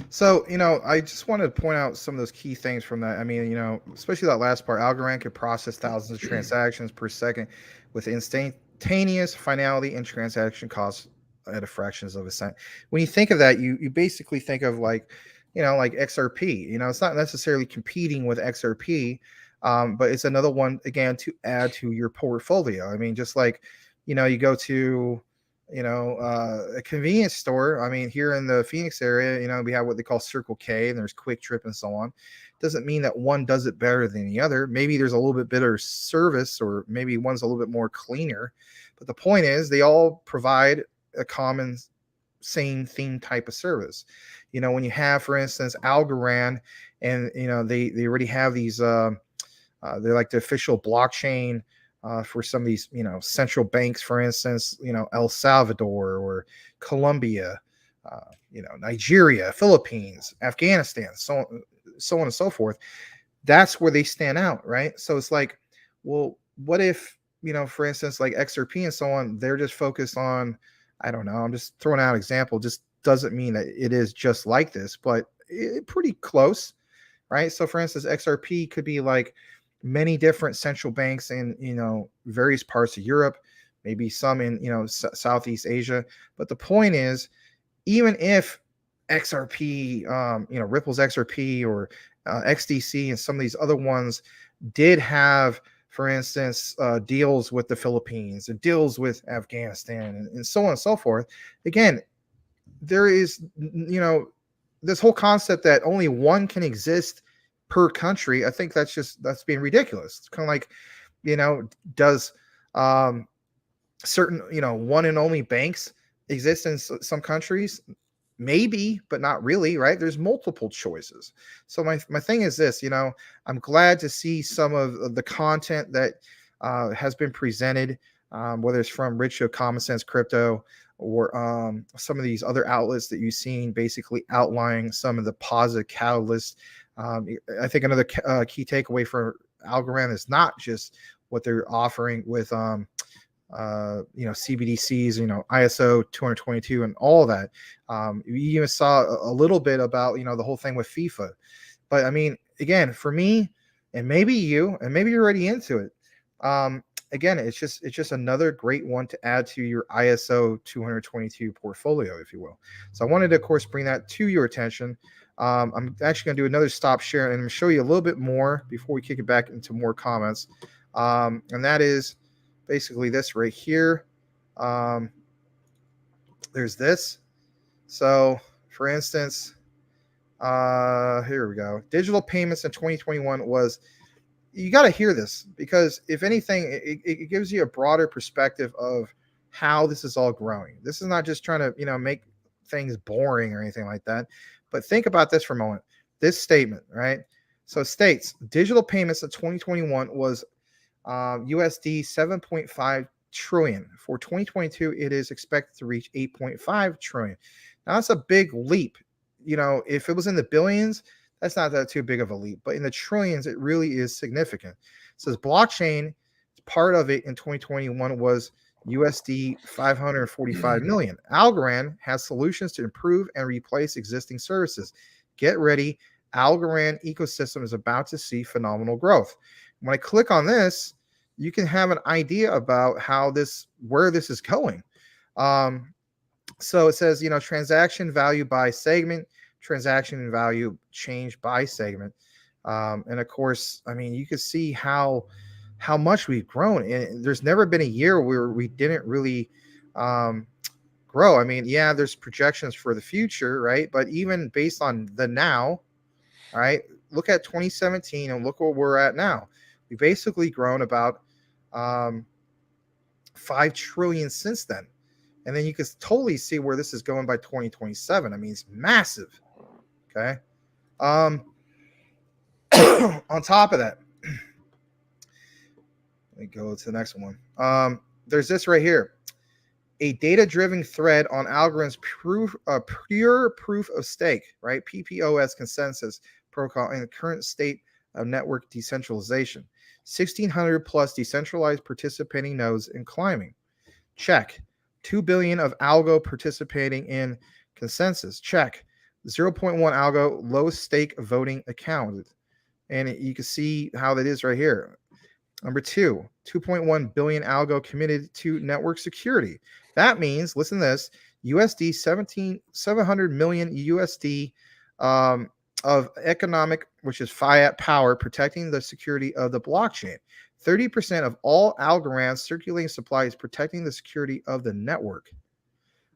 So, I just wanted to point out some of those key things from that. I mean, especially that last part, Algorand could process thousands of transactions per second with instantaneous finality and transaction costs at a fractions of a cent. When you think of that, you basically think of like XRP. It's not necessarily competing with XRP, but it's another one again to add to your portfolio. I mean, just like, you go to a convenience store. I mean, here in the Phoenix area, we have what they call Circle K, and there's Quick Trip and so on. Doesn't mean that one does it better than the other. Maybe there's a little bit better service, or maybe one's a little bit more cleaner. But the point is, they all provide a common, same theme type of service. When you have, for instance, Algorand, and they already have these. They're like the official blockchain. For some of these, central banks, for instance, El Salvador or Colombia, Nigeria, Philippines, Afghanistan, so on and so forth. That's where they stand out, right? So it's like, well, what if, for instance, like XRP and so on, they're just focused on, I don't know, I'm just throwing out an example, just doesn't mean that it is just like this, but pretty close, right? So for instance, XRP could be like many different central banks in various parts of Europe, maybe some in Southeast Asia. But the point is, even if XRP, Ripple's XRP or XDC and some of these other ones did have, for instance, deals with the Philippines and deals with Afghanistan and so on and so forth. Again, there is this whole concept that only one can exist per country. I think that's being ridiculous. It's kind of like, does certain, one and only banks exist in some countries? Maybe, but not really, right? There's multiple choices. So my thing is this, I'm glad to see some of the content that has been presented, whether it's from Rich of Common Sense Crypto or some of these other outlets that you've seen basically outlining some of the positive catalysts. I think another key takeaway for Algorand is not just what they're offering with CBDCs, ISO 222 and all of that. You even saw a little bit about the whole thing with FIFA. But I mean, again, for me, and maybe you're already into it. Again, it's just another great one to add to your ISO 222 portfolio, if you will. So I wanted to, of course, bring that to your attention. I'm actually going to do another stop share, and I'm going to show you a little bit more before we kick it back into more comments. And that is basically this right here. There's this. So, for instance, here we go. Digital payments in 2021 was, you got to hear this, because if anything, it gives you a broader perspective of how this is all growing. This is not just trying to, make things boring or anything like that. But think about this for a moment. This statement, right? So it states digital payments in 2021 was USD 7.5 trillion. For 2022, it is expected to reach 8.5 trillion. Now that's a big leap. You know, if it was in the billions, that's not that too big of a leap, but in the trillions, it really is significant. It says blockchain, part of it in 2021 was USD 545 million. Algorand has solutions to improve and replace existing services. Get ready. Algorand ecosystem is about to see phenomenal growth. When I click on this, you can have an idea about where this is going. So it says, you know, transaction value by segment, transaction value change by segment. And of course, I mean, you can see how much we've grown. And there's never been a year where we didn't really grow. I mean, yeah, there's projections for the future, right? But even based on the now, all right, look at 2017 and look where we're at now. We've basically grown about 5 trillion since then. And then you can totally see where this is going by 2027. I mean, it's massive. Okay. On top of that, let me go to the next one. There's this right here. A data-driven thread on Algorand's pure proof of stake, right? PPOS consensus protocol in the current state of network decentralization. 1,600 plus decentralized participating nodes and climbing. Check. 2 billion of Algo participating in consensus. Check. 0.1 Algo low stake voting account. And you can see how that is right here. Number 2, 2.1 billion Algo committed to network security. That means, listen to this, USD 700 million USD of economic, which is fiat power, protecting the security of the blockchain. 30% of all Algorand circulating supply is protecting the security of the network.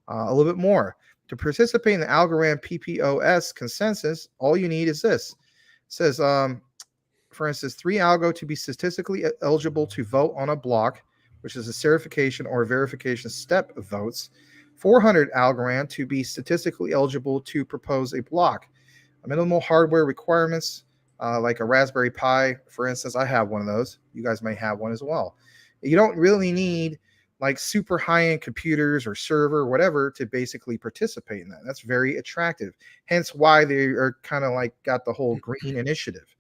A little bit more. To participate in the Algorand PPOS consensus, all you need is this. It says, for instance, 3 Algo to be statistically eligible to vote on a block, which is a certification or verification step votes. 400 Algorand to be statistically eligible to propose a block. Minimal hardware requirements, like a Raspberry Pi, for instance. I have one of those. You guys may have one as well. You don't really need like super high-end computers or server, whatever, to basically participate in that. That's very attractive. Hence why they are kind of like got the whole green initiative.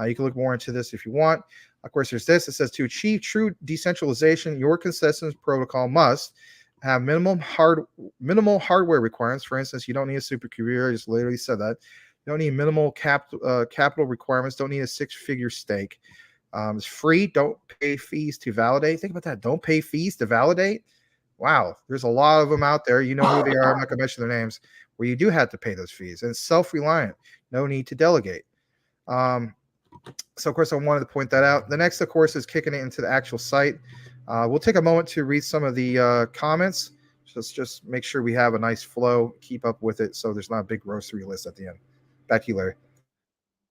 You can look more into this if you want. Of course, there's this. It says to achieve true decentralization, your consensus protocol must have minimal hardware requirements. For instance, you don't need a supercomputer. I just literally said that. You don't need minimal capital requirements. Don't need a 6-figure stake. It's free. Don't pay fees to validate. Think about that. Don't pay fees to validate. Wow, there's a lot of them out there. You know who they are. I'm not going to mention their names. Where you do have to pay those fees. And self-reliant. No need to delegate. So, of course, I wanted to point that out. The next, of course, is kicking it into the actual site. We'll take a moment to read some of the comments. Just make sure we have a nice flow. Keep up with it so there's not a big grocery list at the end. Back to you, Larry.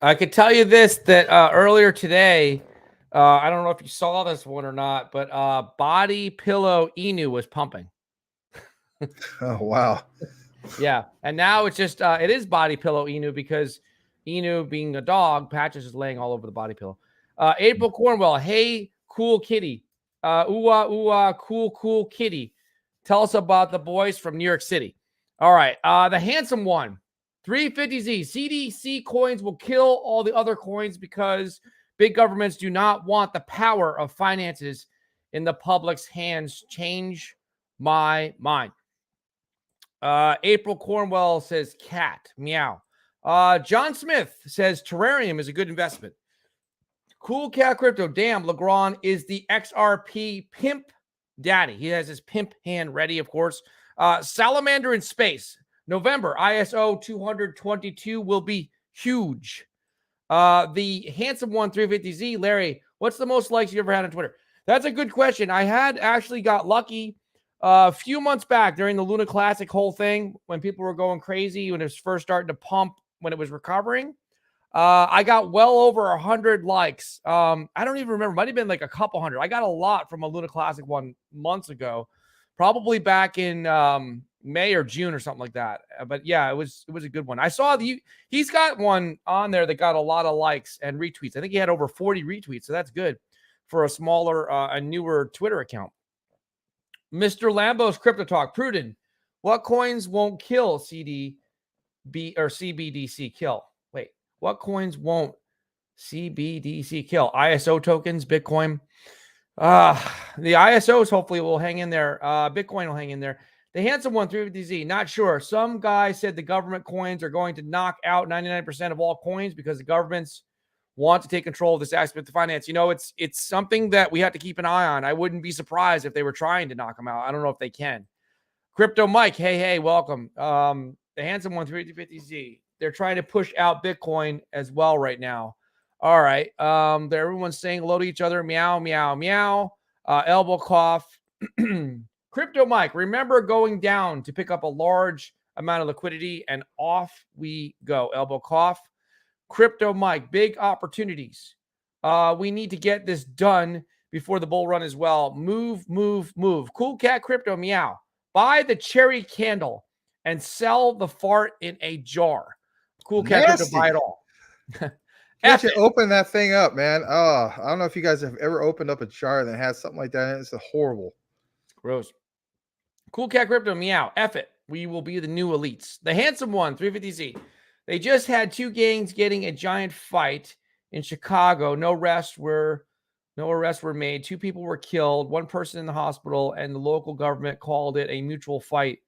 I could tell you this, that earlier today, I don't know if you saw this one or not, but Body Pillow Inu was pumping. Oh, wow. Yeah. And now it's just, it is Body Pillow Inu because Inu, being a dog, Patches is laying all over the body pillow. April Cornwell, hey, cool kitty. Cool kitty. Tell us about the boys from New York City. All right. The handsome one, 350Z. CDC coins will kill all the other coins because big governments do not want the power of finances in the public's hands. Change my mind. April Cornwell says cat. Meow. John Smith says Terrarium is a good investment. Cool Cat Crypto. Damn, Legrand is the XRP pimp daddy. He has his pimp hand ready, of course. Salamander in space. November, ISO 222 will be huge. The handsome one, 350Z. Larry, what's the most likes you ever had on Twitter? That's a good question. I had actually got lucky a few months back during the Luna Classic whole thing when people were going crazy, when it was first starting to pump, when it was recovering. I got well over 100 likes. I don't even remember. Might have been like a couple hundred. I got a lot from a Luna Classic one months ago, probably back in May or June or something like that. But yeah, it was a good one. I saw he's got one on there that got a lot of likes and retweets. I think he had over 40 retweets, so that's good for a smaller, a newer Twitter account. Mr. Lambo's Crypto Talk. Prudent, what coins won't kill CBDC kill? Wait, what coins won't CBDC kill? ISO tokens, Bitcoin. The ISOs hopefully will hang in there. Bitcoin will hang in there. The handsome one, 350Z, not sure. Some guy said the government coins are going to knock out 99% of all coins because the governments want to take control of this aspect of finance. You know, it's something that we have to keep an eye on. I wouldn't be surprised if they were trying to knock them out. I don't know if they can. Crypto Mike, hey, welcome. The handsome one, 350Z. They're trying to push out Bitcoin as well right now. All right. Everyone's saying hello to each other. Meow, meow, meow. Elbow cough. Crypto Mike, remember going down to pick up a large amount of liquidity, and off we go. Elbow cough. Crypto Mike, big opportunities. We need to get this done before the bull run as well. Move. Cool Cat Crypto, meow. Buy the cherry candle and sell the fart in a jar. Cool Cat Crypto, buy it all. Can't you open that thing up, man? Oh, I don't know if you guys have ever opened up a jar that has something like that in it. It's horrible. Gross. Cool Cat Crypto, meow. F it. We will be the new elites. The handsome one, 350Z. They just had two gangs getting a giant fight in Chicago. No arrests were made. Two people were killed. One person in the hospital, and the local government called it a mutual fight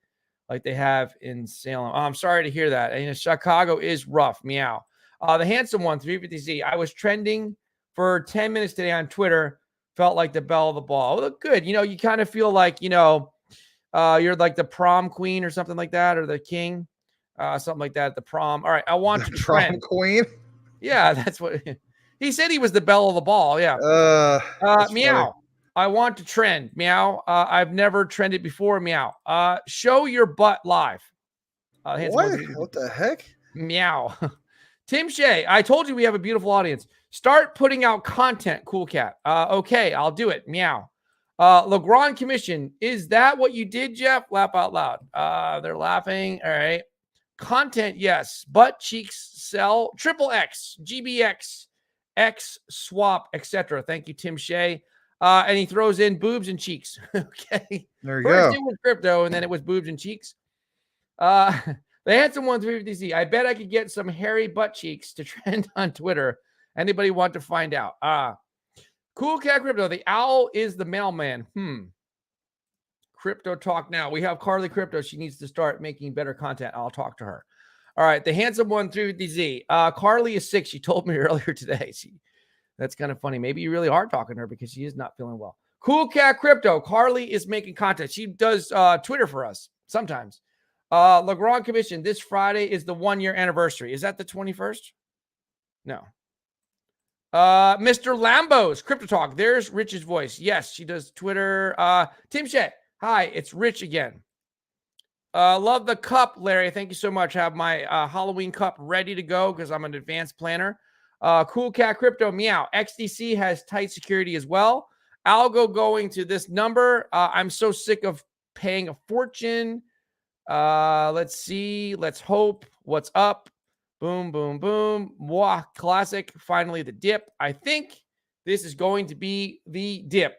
like they have in Salem. Oh, I'm sorry to hear that. And Chicago is rough. Meow. The handsome one, 350Z. I was trending for 10 minutes today on Twitter. Felt like the belle of the ball. Oh, look good. You know, you kind of feel like, you're like the prom queen or something like that, or the king, something like that at the prom. All right, I want to trend. Prom queen? Yeah, that's what he said. He was the belle of the ball. Yeah. Meow. Funny. I want to trend. Meow. I've never trended before. Meow. Show your butt live. What the heck? Meow. Tim Shea, I told you we have a beautiful audience. Start putting out content, Cool Cat. Okay, I'll do it. Meow. Legrand Commission, is that what you did, Jeff? Laugh out loud. They're laughing. All right. Content, yes. Butt cheeks sell. Triple X, GBX, X swap, etc. Thank you, Tim Shea. And he throws in boobs and cheeks. Okay. There you First go. it was crypto, and then it was boobs and cheeks. The handsome one, 350Z. I bet I could get some hairy butt cheeks to trend on Twitter. Anybody want to find out? Cool Cat Crypto. The owl is the mailman. Crypto talk now. We have Carly Crypto. She needs to start making better content. I'll talk to her. All right. The handsome one, 350Z. Carly is sick. She told me earlier today. That's kind of funny. Maybe you really are talking to her because she is not feeling well. Cool Cat Crypto. Carly is making content. She does Twitter for us sometimes. Legrand Commission. This Friday is the 1-year anniversary. Is that the 21st? No. Mr. Lambo's Crypto Talk. There's Rich's voice. Yes, she does Twitter. Tim Shea. Hi, it's Rich again. Love the cup, Larry. Thank you so much. Have my Halloween cup ready to go because I'm an advanced planner. Cool Cat Crypto, meow. XDC has tight security as well. Algo going to this number. I'm so sick of paying a fortune. Let's see. Let's hope. What's up? Boom, boom, boom. Mwah, classic. Finally, the dip. I think this is going to be the dip.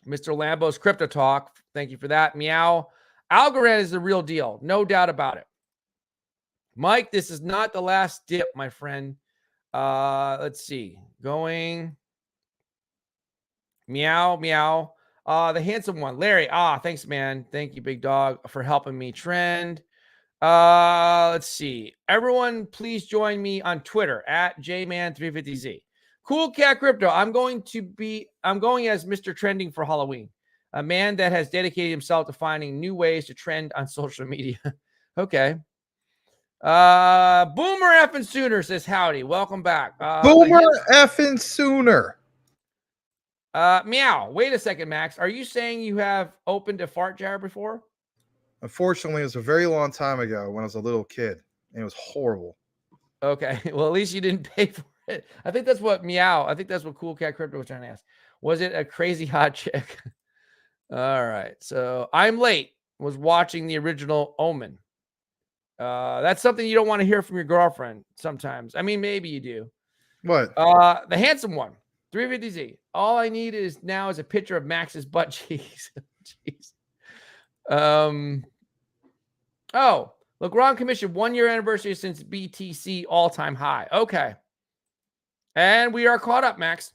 Mr. Lambo's Crypto Talk. Thank you for that. Meow. Algorand is the real deal. No doubt about it. Mike, this is not the last dip, my friend. Let's see. Going. Meow, meow. The handsome one. Larry. Thanks, man. Thank you, big dog, for helping me trend. Let's see. Everyone, please join me on Twitter at JMan350Z. Cool Cat Crypto. I'm going as Mr. Trending for Halloween, a man that has dedicated himself to finding new ways to trend on social media. Okay. Boomer effing Sooner says howdy. Welcome back. Boomer effing Sooner. Meow. Wait a second, Max. Are you saying you have opened a fart jar before? Unfortunately, it was a very long time ago when I was a little kid, and it was horrible. Okay. Well, at least you didn't pay for it. I think that's what Cool Cat Crypto was trying to ask. Was it a crazy hot chick? All right. So I'm late. was watching the original Omen. That's something you don't want to hear from your girlfriend sometimes. I mean, maybe you do. What? The handsome one, 350Z. All I need now is a picture of Max's butt cheeks. Jeez. Oh, look, we're on commission 1 year anniversary since BTC all-time high. Okay. And we are caught up, Max.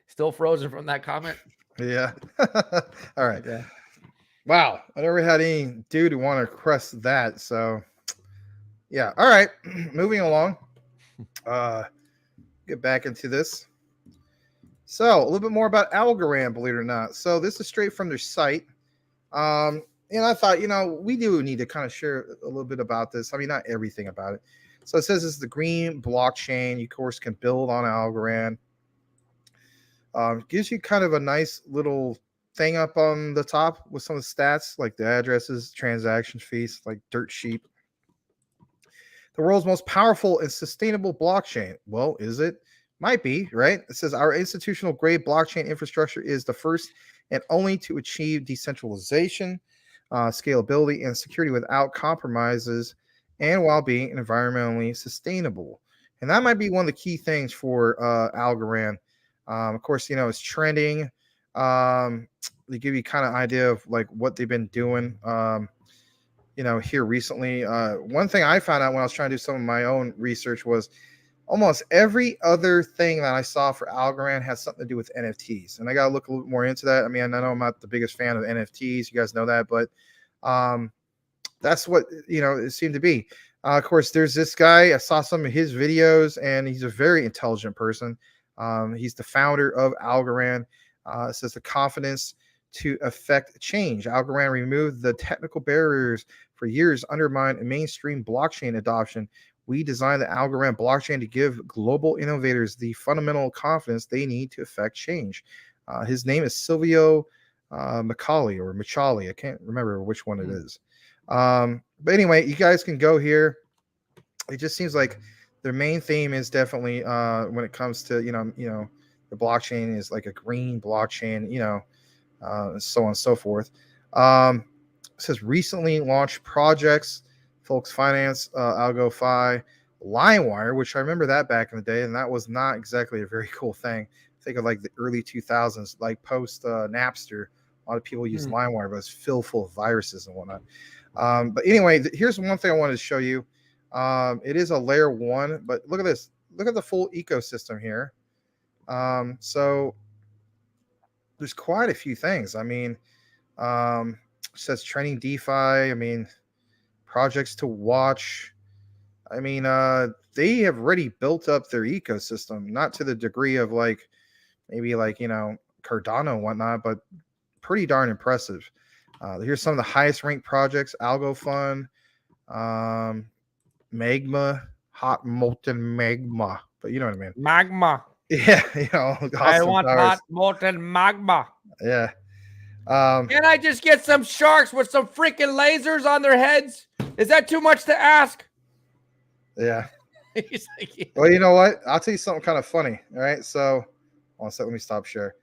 Still frozen from that comment? Yeah. All right. Okay. Wow. I never had any dude who want to press that. So yeah. All right. Moving along. Get back into this. So a little bit more about Algorand, believe it or not. So this is straight from their site. And I thought, we do need to kind of share a little bit about this. I mean, not everything about it. So it says it's the green blockchain. You, of course, can build on Algorand. Gives you kind of a nice little thing up on the top with some of the stats, like the addresses, transaction fees, like dirt sheet. The world's most powerful and sustainable blockchain. Well, is it? Might be, right? It says our institutional grade blockchain infrastructure is the first and only to achieve decentralization, scalability, and security without compromises, and while being environmentally sustainable. And that might be one of the key things for Algorand. Of course, it's trending. They give you kind of idea of like what they've been doing, here recently. One thing I found out when I was trying to do some of my own research was almost every other thing that I saw for Algorand has something to do with NFTs. And I got to look a little bit more into that. I mean, I know I'm not the biggest fan of NFTs. You guys know that, but that's what, it seemed to be. Of course, there's this guy. I saw some of his videos, and he's a very intelligent person. He's the founder of Algorand. It says the confidence to affect change. Algorand removed the technical barriers for years undermined mainstream blockchain adoption. We designed the Algorand blockchain to give global innovators the fundamental confidence they need to affect change. His name is Silvio Micali. I can't remember which one it is. But anyway, you guys can go here. It just seems like their main theme is definitely when it comes to the blockchain is like a green blockchain, so on and so forth. It says recently launched projects, Folks Finance, AlgoFi, LimeWire, which I remember that back in the day, and that was not exactly a very cool thing. Think of like the early 2000s, like post Napster. A lot of people use LimeWire, but it's filled full of viruses and whatnot. But anyway, here's one thing I wanted to show you. It is a layer 1, but look at this. Look at the full ecosystem here. So there's quite a few things. I mean, it says training DeFi. I mean, projects to watch. I mean, they have already built up their ecosystem, not to the degree of like maybe like Cardano and whatnot, but pretty darn impressive. Here's some of the highest ranked projects: Algo Fund, Magma, hot molten magma. But you know what I mean. Magma. Yeah, I want hot molten magma. Yeah. Can I just get some sharks with some freaking lasers on their heads? Is that too much to ask? Yeah. He's like, yeah. Well, you know what? I'll tell you something kind of funny. All right. So, one second, let me stop share.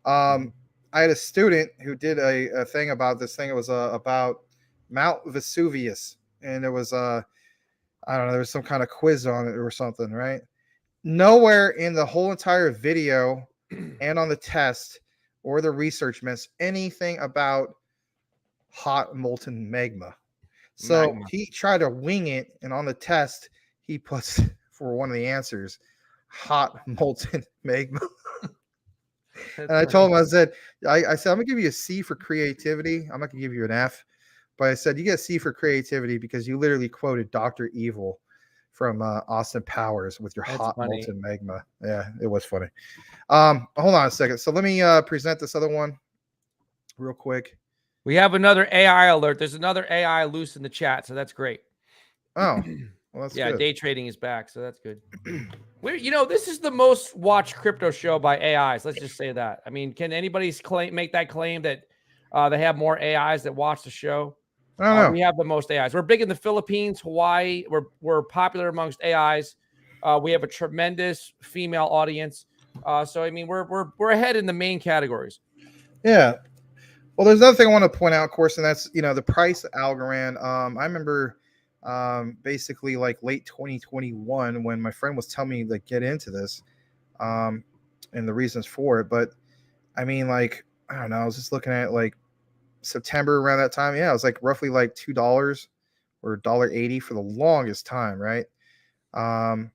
I had a student who did a thing about this thing. It was about Mount Vesuvius, and there was I don't know, there was some kind of quiz on it or something, right? Nowhere in the whole entire video and on the test or the research mentions anything about hot molten magma. So he tried to wing it, and on the test, he puts for one of the answers, hot molten magma. And I told him, I said, I'm gonna give you a C for creativity. I'm not gonna give you an F, but I said you get a C for creativity because you literally quoted Dr. Evil from Austin Powers with your hot molten magma. Yeah, it was funny. Hold on a second. So let me present this other one real quick. We have another AI alert. There's another AI loose in the chat, so that's great. Oh, well, that's good. Day trading is back, so that's good. This is the most watched crypto show by AIs. Let's just say that. I mean, can anybody make that claim that they have more AIs that watch the show? I don't know. We have the most AIs. We're big in the Philippines, Hawaii. We're popular amongst AIs. We have a tremendous female audience. So I mean, we're ahead in the main categories. Yeah. Well, there's another thing I want to point out, of course, and that's the price of Algorand. I remember basically like late 2021 when my friend was telling me like get into this, and the reasons for it. But I mean, like I don't know, I was just looking at like September around that time. Yeah, it was like roughly like $2 or $1.80 for the longest time, right? And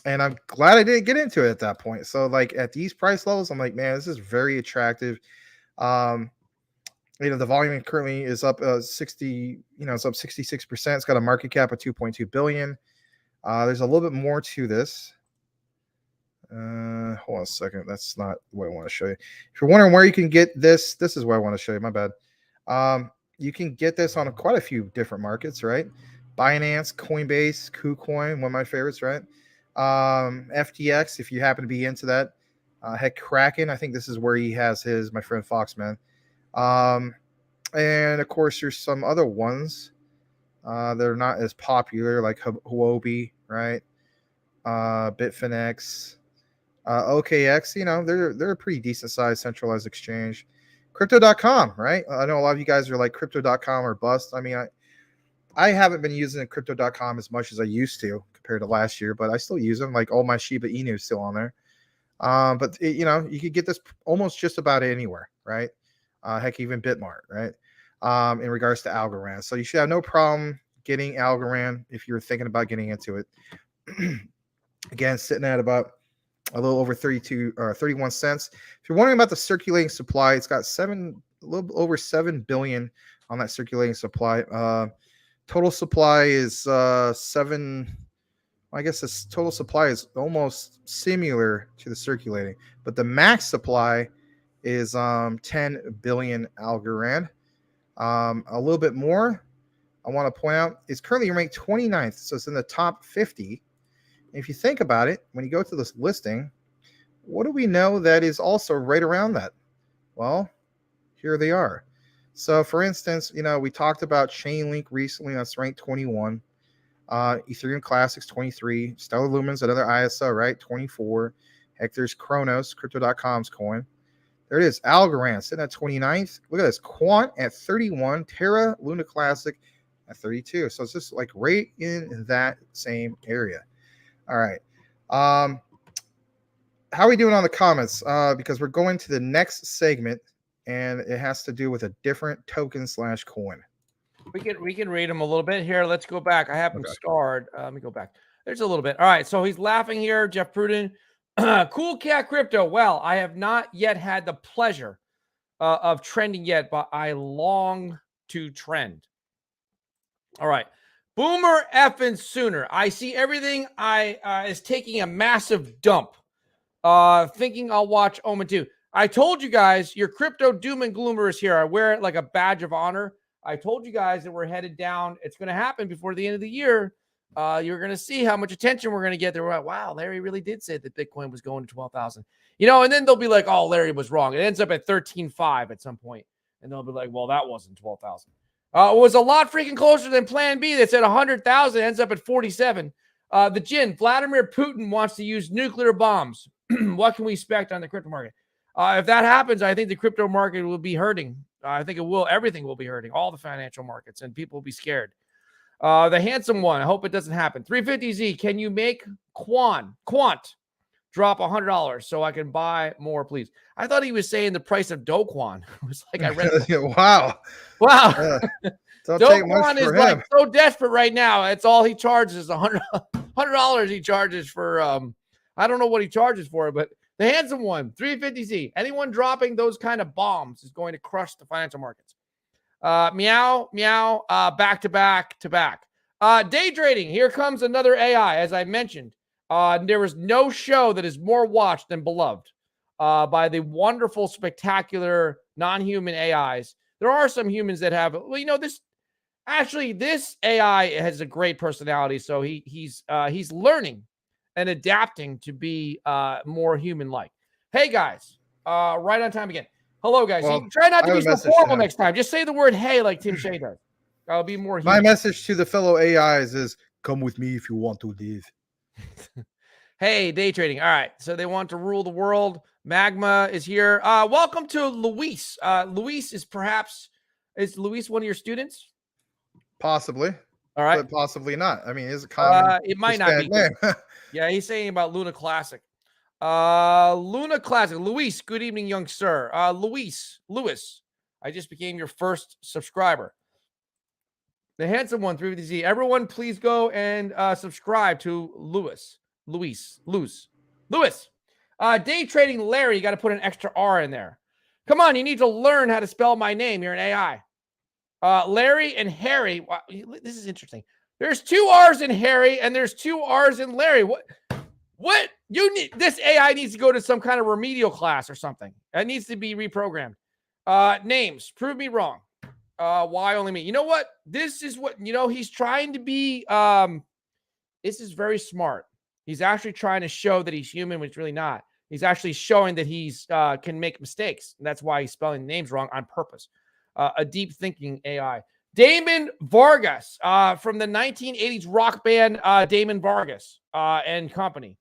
I'm glad I didn't get into it at that point. So like at these price levels, I'm like, man, this is very attractive. The volume currently is up 60, it's up 66%. It's got a market cap of 2.2 billion. There's a little bit more to this. Hold on a second. That's not what I want to show you. If you're wondering where you can get this, this is what I want to show you. My bad. You can get this on quite a few different markets, right? Binance, Coinbase, KuCoin, one of my favorites, right? FTX, if you happen to be into that. Heck, Kraken, I think this is where he has my friend Foxman. And of course, there's some other ones that are not as popular, like Huobi, right? Bitfinex, OKX. They're a pretty decent sized centralized exchange. Crypto.com, right? I know a lot of you guys are like Crypto.com or bust. I mean, I haven't been using Crypto.com as much as I used to compared to last year, but I still use them. Like all my Shiba Inu is still on there. But you could get this almost just about anywhere, right? Heck, even Bitmart, right? In regards to Algorand. So you should have no problem getting Algorand if you're thinking about getting into it. Again, sitting at about a little over 31 cents. If you're wondering about the circulating supply, it's got a little over 7 billion on that circulating supply. Total supply is 7. I guess this total supply is almost similar to the circulating, but the max supply is 10 billion Algorand. A little bit more I want to point out, it's currently ranked 29th, so it's in the top 50. And if you think about it, when you go to this listing, what do we know that is also right around that? Well, here they are. So for instance, we talked about Chainlink recently, that's ranked 21. Ethereum Classics 23, Stellar Lumens, another ISO, right? 24. Heck, there's Kronos, Crypto.com's coin. There it is, Algorand sitting at 29th. Look at this, Quant at 31, Terra Luna Classic at 32. So it's just like right in that same area. All right. How are we doing on the comments? Because we're going to the next segment, and it has to do with a different token / coin. We can read them a little bit here. Let's go back. I have them starred. Let me go back. There's a little bit. All right. So he's laughing here, Jeff Pruden. Cool Cat Crypto. Well, I have not yet had the pleasure of trending yet, but I long to trend. All right. Boomer effing sooner. I see everything is taking a massive dump. Thinking I'll watch Omen 2. I told you guys your crypto doom and gloomer is here. I wear it like a badge of honor. I told you guys that we're headed down. It's going to happen before the end of the year. You're going to see how much attention we're going to get. They're like, wow, Larry really did say that Bitcoin was going to 12,000. And then they'll be like, oh, Larry was wrong. It ends up at 13.5 at some point. And they'll be like, well, that wasn't 12,000. It was a lot freaking closer than Plan B that's at 100,000, ends up at 47. The Jin, Vladimir Putin wants to use nuclear bombs. What can we expect on the crypto market? If that happens, I think the crypto market will be hurting. I think it will. Everything will be hurting, all the financial markets, and people will be scared. The handsome one, I hope it doesn't happen. 350Z, can you make Quant drop $100 so I can buy more, please? I thought he was saying the price of Do Kwon. It was like I read. Wow. Do Kwon is like so desperate right now. It's all he charges, $100 he charges for. I don't know what he charges for it, but the handsome one, 350Z. Anyone dropping those kind of bombs is going to crush the financial markets. Meow, back to back. Day trading. Here comes another AI. As I mentioned, there is no show that is more watched than beloved by the wonderful, spectacular, non-human AIs. There are some humans that have, this AI has a great personality. So he's learning and adapting to be more human-like. Hey, guys, right on time again. Hello, guys. Well, try not to be so formal next time. Just say the word hey like Tim Shea does. I'll be more human. My message to the fellow AIs is, come with me if you want to live. Hey, day trading. All right. So they want to rule the world. Magma is here. Welcome to Luis. Luis is Luis one of your students? Possibly. All right. But possibly not. I mean, it's a common it might not be. name. Yeah, he's saying about Luna Classic. Luna Classic. Luis, good evening, young sir. Lewis, I just became your first subscriber. The handsome one, 350Z. Everyone, please go and subscribe to Luis. Day trading Larry, you got to put an extra R in there. Come on, you need to learn how to spell my name. You're an AI. Larry and Harry. Wow, this is interesting. There's 2 R's in Harry and there's 2 R's in Larry. What you need? This AI needs to go to some kind of remedial class or something. It needs to be reprogrammed. Names. Prove me wrong. Why only me? You know what? This is what, he's trying to be. This is very smart. He's actually trying to show that he's human, which really not. He's actually showing that he's can make mistakes. And that's why he's spelling names wrong on purpose. A deep thinking AI. Damon Vargas from the 1980s rock band Damon Vargas and company.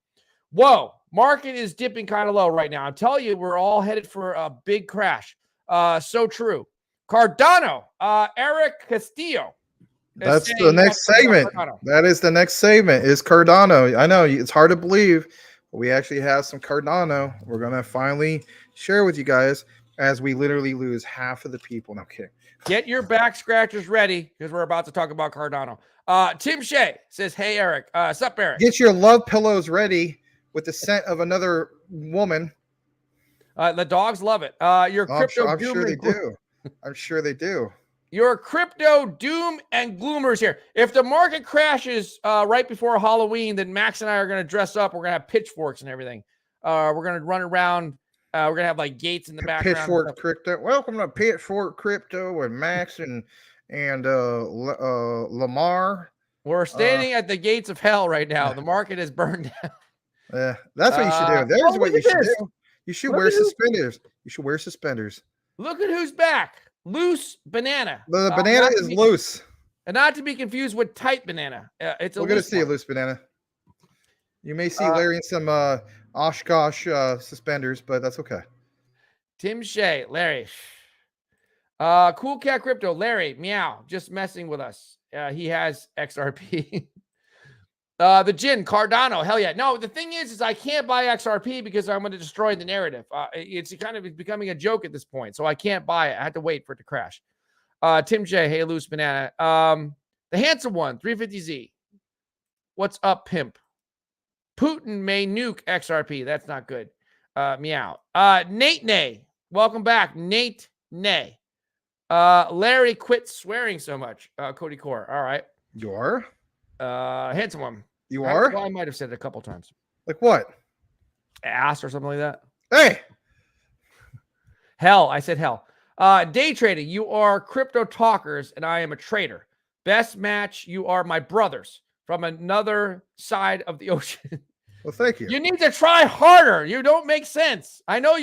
Whoa, market is dipping kind of low right now. I'm telling you, we're all headed for a big crash. So true. Cardano, Eric Castillo. That's the next segment. That is the next segment is Cardano. I know it's hard to believe, but we actually have some Cardano. We're going to finally share with you guys as we literally lose half of the people. No kidding. Get your back scratchers ready because we're about to talk about Cardano. Tim Shea says, hey, Eric. Sup, Eric? Get your love pillows ready with the scent of another woman. The dogs love it. Your crypto I'm sure they do. I'm sure they do. Your crypto doom and gloomers here. If the market crashes right before Halloween, then Max and I are going to dress up. We're going to have pitchforks and everything. We're going to run around. We're going to have like gates in the background. Pitchfork Crypto. Welcome to Pitchfork Crypto with Max and Lamar. We're standing at the gates of hell right now. The market is burned down. Yeah, that's what you should do. There's what you should do. You should wear suspenders. You should wear suspenders. Look at who's back. Loose banana. The banana is loose. And not to be confused with tight banana. We're going to see a loose banana. You may see Larry in some Oshkosh suspenders, but that's okay. Tim Shea, Larry. Cool Cat Crypto, Larry, meow, just messing with us. He has XRP. The Jin, Cardano, hell yeah. No, the thing is I can't buy XRP because I'm going to destroy the narrative. It's kind of becoming a joke at this point, so I can't buy it. I had to wait for it to crash. Tim J, hey, loose banana. The handsome one, 350Z. What's up, pimp? Putin may nuke XRP. That's not good. Meow. Nate Nay, welcome back. Nate Nay. Larry, quit swearing so much. Cody Core, all right. You are? Handsome one. You are? I might have said it a couple times. Like what? Ass or something like that. Hey. Hell. I said hell. Day trading. You are crypto talkers and I am a trader. Best match. You are my brothers from another side of the ocean. Well, thank you. You need to try harder. You don't make sense. I know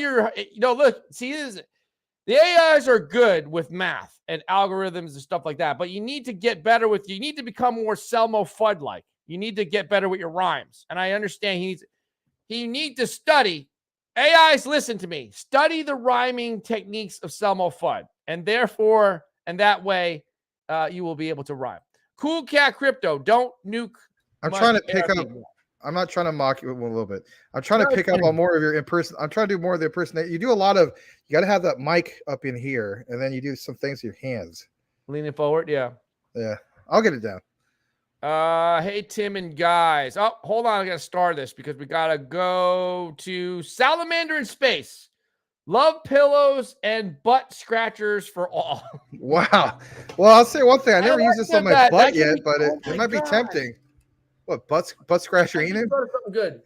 look, see, the AIs are good with math and algorithms and stuff like that, but you need to get better you need to become more Selmo Fudd-like. You need to get better with your rhymes. And I understand you need to study. AIs, listen to me. Study the rhyming techniques of Selmo Fudd. And therefore, and that way, you will be able to rhyme. Cool Cat Crypto, don't nuke. I'm trying to pick up. I'm not trying to mock you a little bit. I'm trying to pick up on more of your in-person. I'm trying to do more of the impersonation. You do a lot of, you got to have that mic up in here, and then you do some things with your hands. Leaning forward, yeah. Yeah, I'll get it down. Hey, Tim and guys. Oh, hold on. I got to start this because we got to go to Salamander in Space. Love pillows and butt scratchers for all. Wow. Well, I'll say one thing. I never used this on my butt yet, but it might be tempting. What, butt scratcher eating? Something good.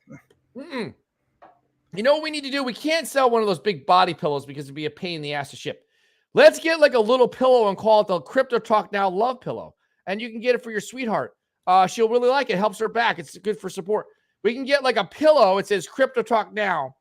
You know what we need to do? We can't sell one of those big body pillows because it'd be a pain in the ass to ship. Let's get like a little pillow and call it the Crypto Talk Now Love Pillow. And you can get it for your sweetheart. She'll really like it. Helps her back. It's good for support. We can get like a pillow. It says Crypto Talk Now.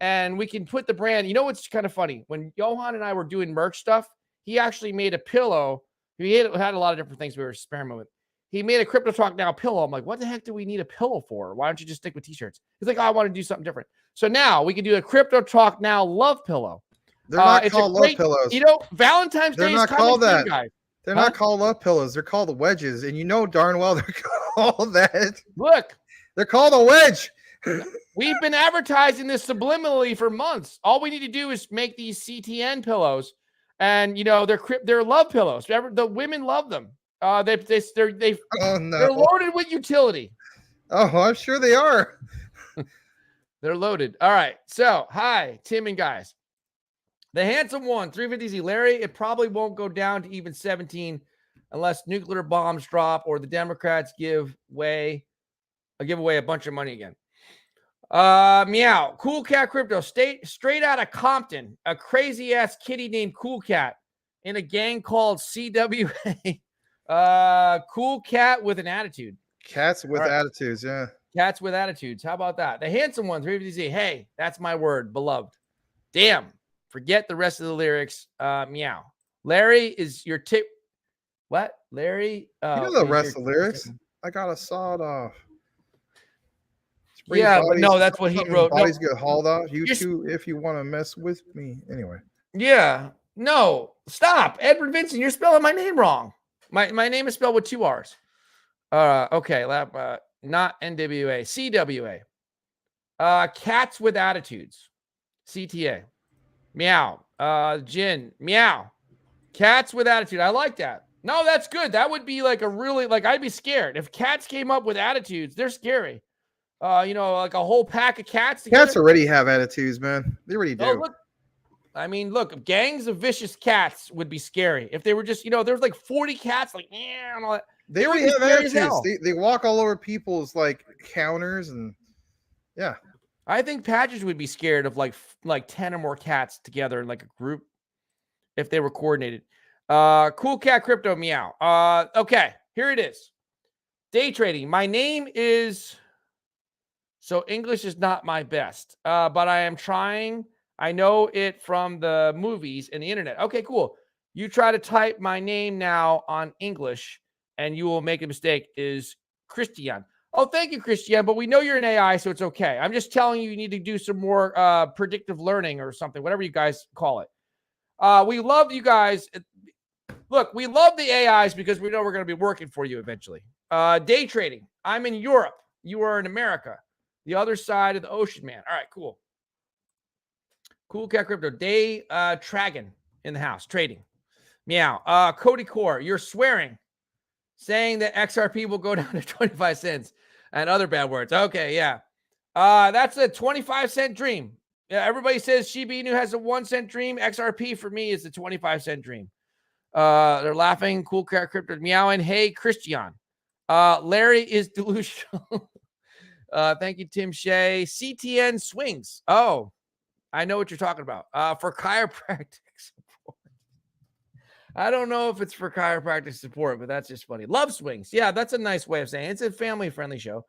And we can put the brand. You know what's kind of funny? When Johan and I were doing merch stuff, he actually made a pillow. He had a lot of different things we were experimenting with. he made a Crypto Talk Now pillow. I'm like, what the heck do we need a pillow for? Why don't you just stick with t-shirts? He's like, oh, I want to do something different. So now we can do a Crypto Talk Now love pillow. They're not called love pillows. You know, Valentine's They're Day not is called coming that. soon, guys. They're not called love pillows. They're called wedges, and you know darn well they're called that. Look, they're called a wedge. We've been advertising this subliminally for months. All we need to do is make these CTN pillows, and you know they're love pillows. The women love them. They're loaded with utility. Oh, I'm sure they are. They're loaded. All right. So, hi, Tim and guys. The handsome one, 350Z Larry. It probably won't go down to even 17 unless nuclear bombs drop or the Democrats give away a bunch of money again. Meow. Cool Cat Crypto. Straight out of Compton. A crazy ass kitty named Cool Cat in a gang called CWA. Cool cat with an attitude. Cats with attitudes, yeah. Cats with attitudes. How about that? The handsome one, 350Z. Hey, that's my word, beloved. Damn. Forget the rest of the lyrics. Meow. Larry is your tip. What? Larry? You know the rest of the lyrics. I got a sawed off. Yeah, but no, that's what he wrote. Bodies get hauled off. You too, if you want to mess with me. Anyway. Yeah. No. Stop. Edward Vincent, you're spelling my name wrong. My name is spelled with 2 R's. Okay. Not NWA. CWA. Cats with attitudes. CTA. Meow. Jin. Meow. Cats with attitude. I like that. No, that's good. That would be like a really, like, I'd be scared. If cats came up with attitudes, they're scary. You know, like a whole pack of cats together. Cats already have attitudes, man. They already do. Look, I mean, look, gangs of vicious cats would be scary. If they were just, you know, there's like 40 cats, like, yeah, and all that. They already have attitudes. They walk all over people's like counters and yeah. I think Patches would be scared of like 10 or more cats together in like a group if they were coordinated. Cool Cat Crypto Meow. Okay, here it is. Day trading. My name is, so English is not my best, but I am trying. I know it from the movies and the internet. Okay, cool. You try to type my name now on English and you will make a mistake. Is Christian. Oh, thank you, Christian. But we know you're an AI, so it's okay. I'm just telling you, you need to do some more predictive learning or something, whatever you guys call it. We love you guys. Look, we love the AIs because we know we're going to be working for you eventually. Day trading. I'm in Europe. You are in America. The other side of the ocean, man. All right, cool. Cool Cat Crypto. Day Tragon in the house. Trading. Meow. Cody Core. You're swearing. Saying that XRP will go down to 25 cents and other bad words. Okay, yeah. That's a 25-cent dream. Yeah, everybody says Shiba Inu has a 1-cent dream. XRP for me is a 25-cent dream. They're laughing. Cool Cat Crypto meowing. Hey, Christian. Larry is delusional. Thank you, Tim Shea. CTN swings. Oh, I know what you're talking about. For chiropractic support. I don't know if it's for chiropractic support, but that's just funny. Love swings. Yeah, that's a nice way of saying it. It's a family-friendly show.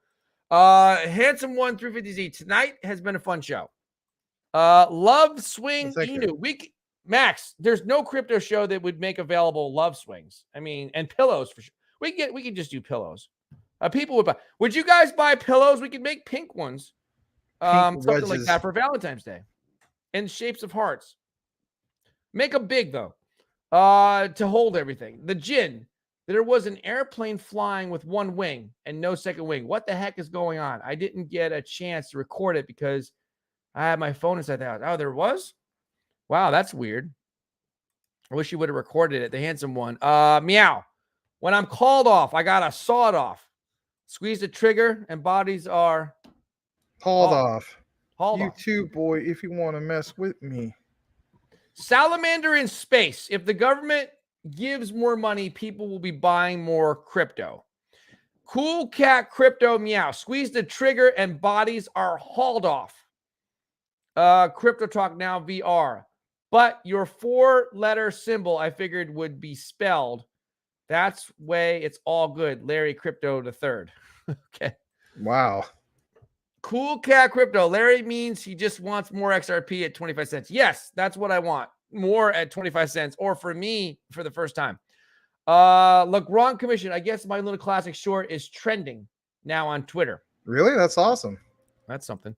Handsome 1 through 50Z. Tonight has been a fun show. Love swing Inu. Max, there's no crypto show that would make available love swings. I mean, and pillows for sure. We can just do pillows. People would buy. Would you guys buy pillows? We could make pink ones. Something like that for Valentine's Day. In shapes of hearts. Make them big though. To hold everything. The Jin. There was an airplane flying with 1 wing and no second wing. What the heck is going on? I didn't get a chance to record it because I had my phone inside the house. Oh, there was? Wow, that's weird. I wish you would have recorded it. The handsome one. Meow. When I'm called off, I got to saw it off. Squeeze the trigger and bodies are hauled off. Hauled you off. too, boy, if you want to mess with me. Salamander in space. If the government gives more money, people will be buying more crypto. Cool Cat Crypto Meow. Squeeze the trigger and bodies are hauled off. Crypto Talk Now VR. But your 4-letter symbol, I figured, would be spelled. That's way it's all good. Larry Crypto the third. Okay. Wow. Cool Cat Crypto. Larry means he just wants more XRP at 25 cents. Yes, that's what I want. More at 25 cents. Or for me, for the first time. Look, wrong commission. I guess my little classic short is trending now on Twitter. Really? That's awesome. That's something.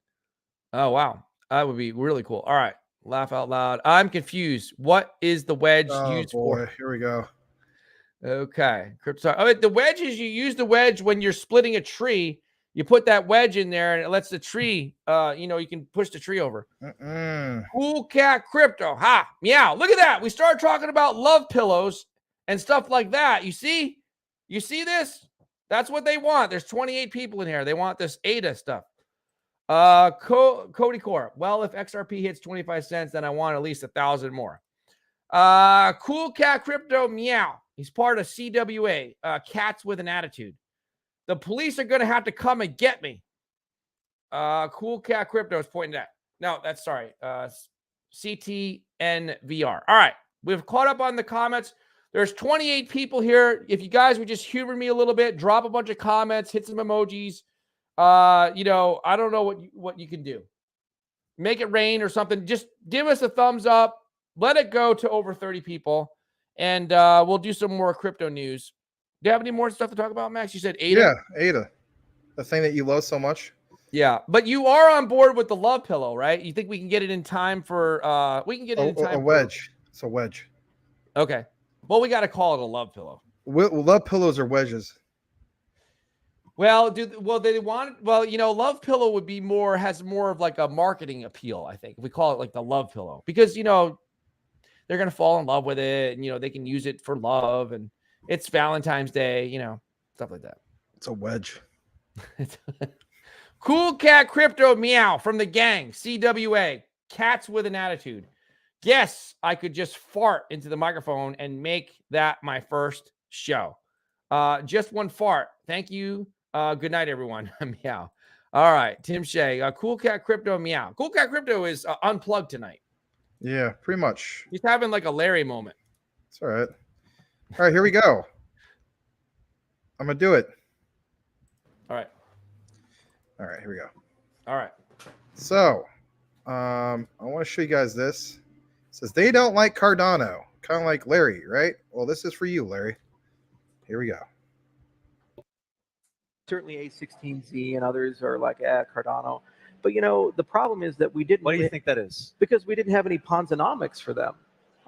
Oh, wow. That would be really cool. All right. Laugh out loud. I'm confused. What is the wedge used for? Here we go. Okay. Crypto. Oh, the wedge is you use the wedge when you're splitting a tree. You put that wedge in there and it lets the tree, you can push the tree over. Cool Cat Crypto. Ha. Meow. Look at that. We started talking about love pillows and stuff like that. You see? You see this? That's what they want. There's 28 people in here. They want this ADA stuff. Cody Core. Well, if XRP hits 25 cents, then I want at least 1,000 more. Cool Cat Crypto. Meow. He's part of CWA. Cats with an attitude. The police are going to have to come and get me. Cool Cat Crypto is pointing at. No, that's sorry. CTNVR. All right. We've caught up on the comments. There's 28 people here. If you guys would just humor me a little bit, drop a bunch of comments, hit some emojis. I don't know what you can do. Make it rain or something. Just give us a thumbs up. Let it go to over 30 people. And we'll do some more crypto news. Do you have any more stuff to talk about, Max? You said ADA? Yeah, ADA. The thing that you love so much. Yeah, but you are on board with the love pillow, right? You think we can get it in time for we can get it in time a wedge. It's a wedge. Okay. Well, we got to call it a love pillow. Love pillows are wedges. Well, love pillow would be has more of like a marketing appeal, I think. If we call it like the love pillow, because they're going to fall in love with it and they can use it for love, and it's Valentine's Day, stuff like that. It's a wedge. Cool Cat Crypto. Meow from the gang. CWA. Cats with an attitude. Yes, I could just fart into the microphone and make that my first show. Just one fart. Thank you. Good night, everyone. Meow. All right. Tim Shea. Cool Cat Crypto. Meow. Cool Cat Crypto is unplugged tonight. Yeah, pretty much. He's having like a Larry moment. It's all right. All right, here we go. I'm going to do it. All right. All right, here we go. All right. So, I want to show you guys this. It says they don't like Cardano, kind of like Larry, right? Well, this is for you, Larry. Here we go. Certainly A16Z and others are like Cardano. But, the problem is that we didn't. Why do you think that is? Because we didn't have any Ponzonomics for them.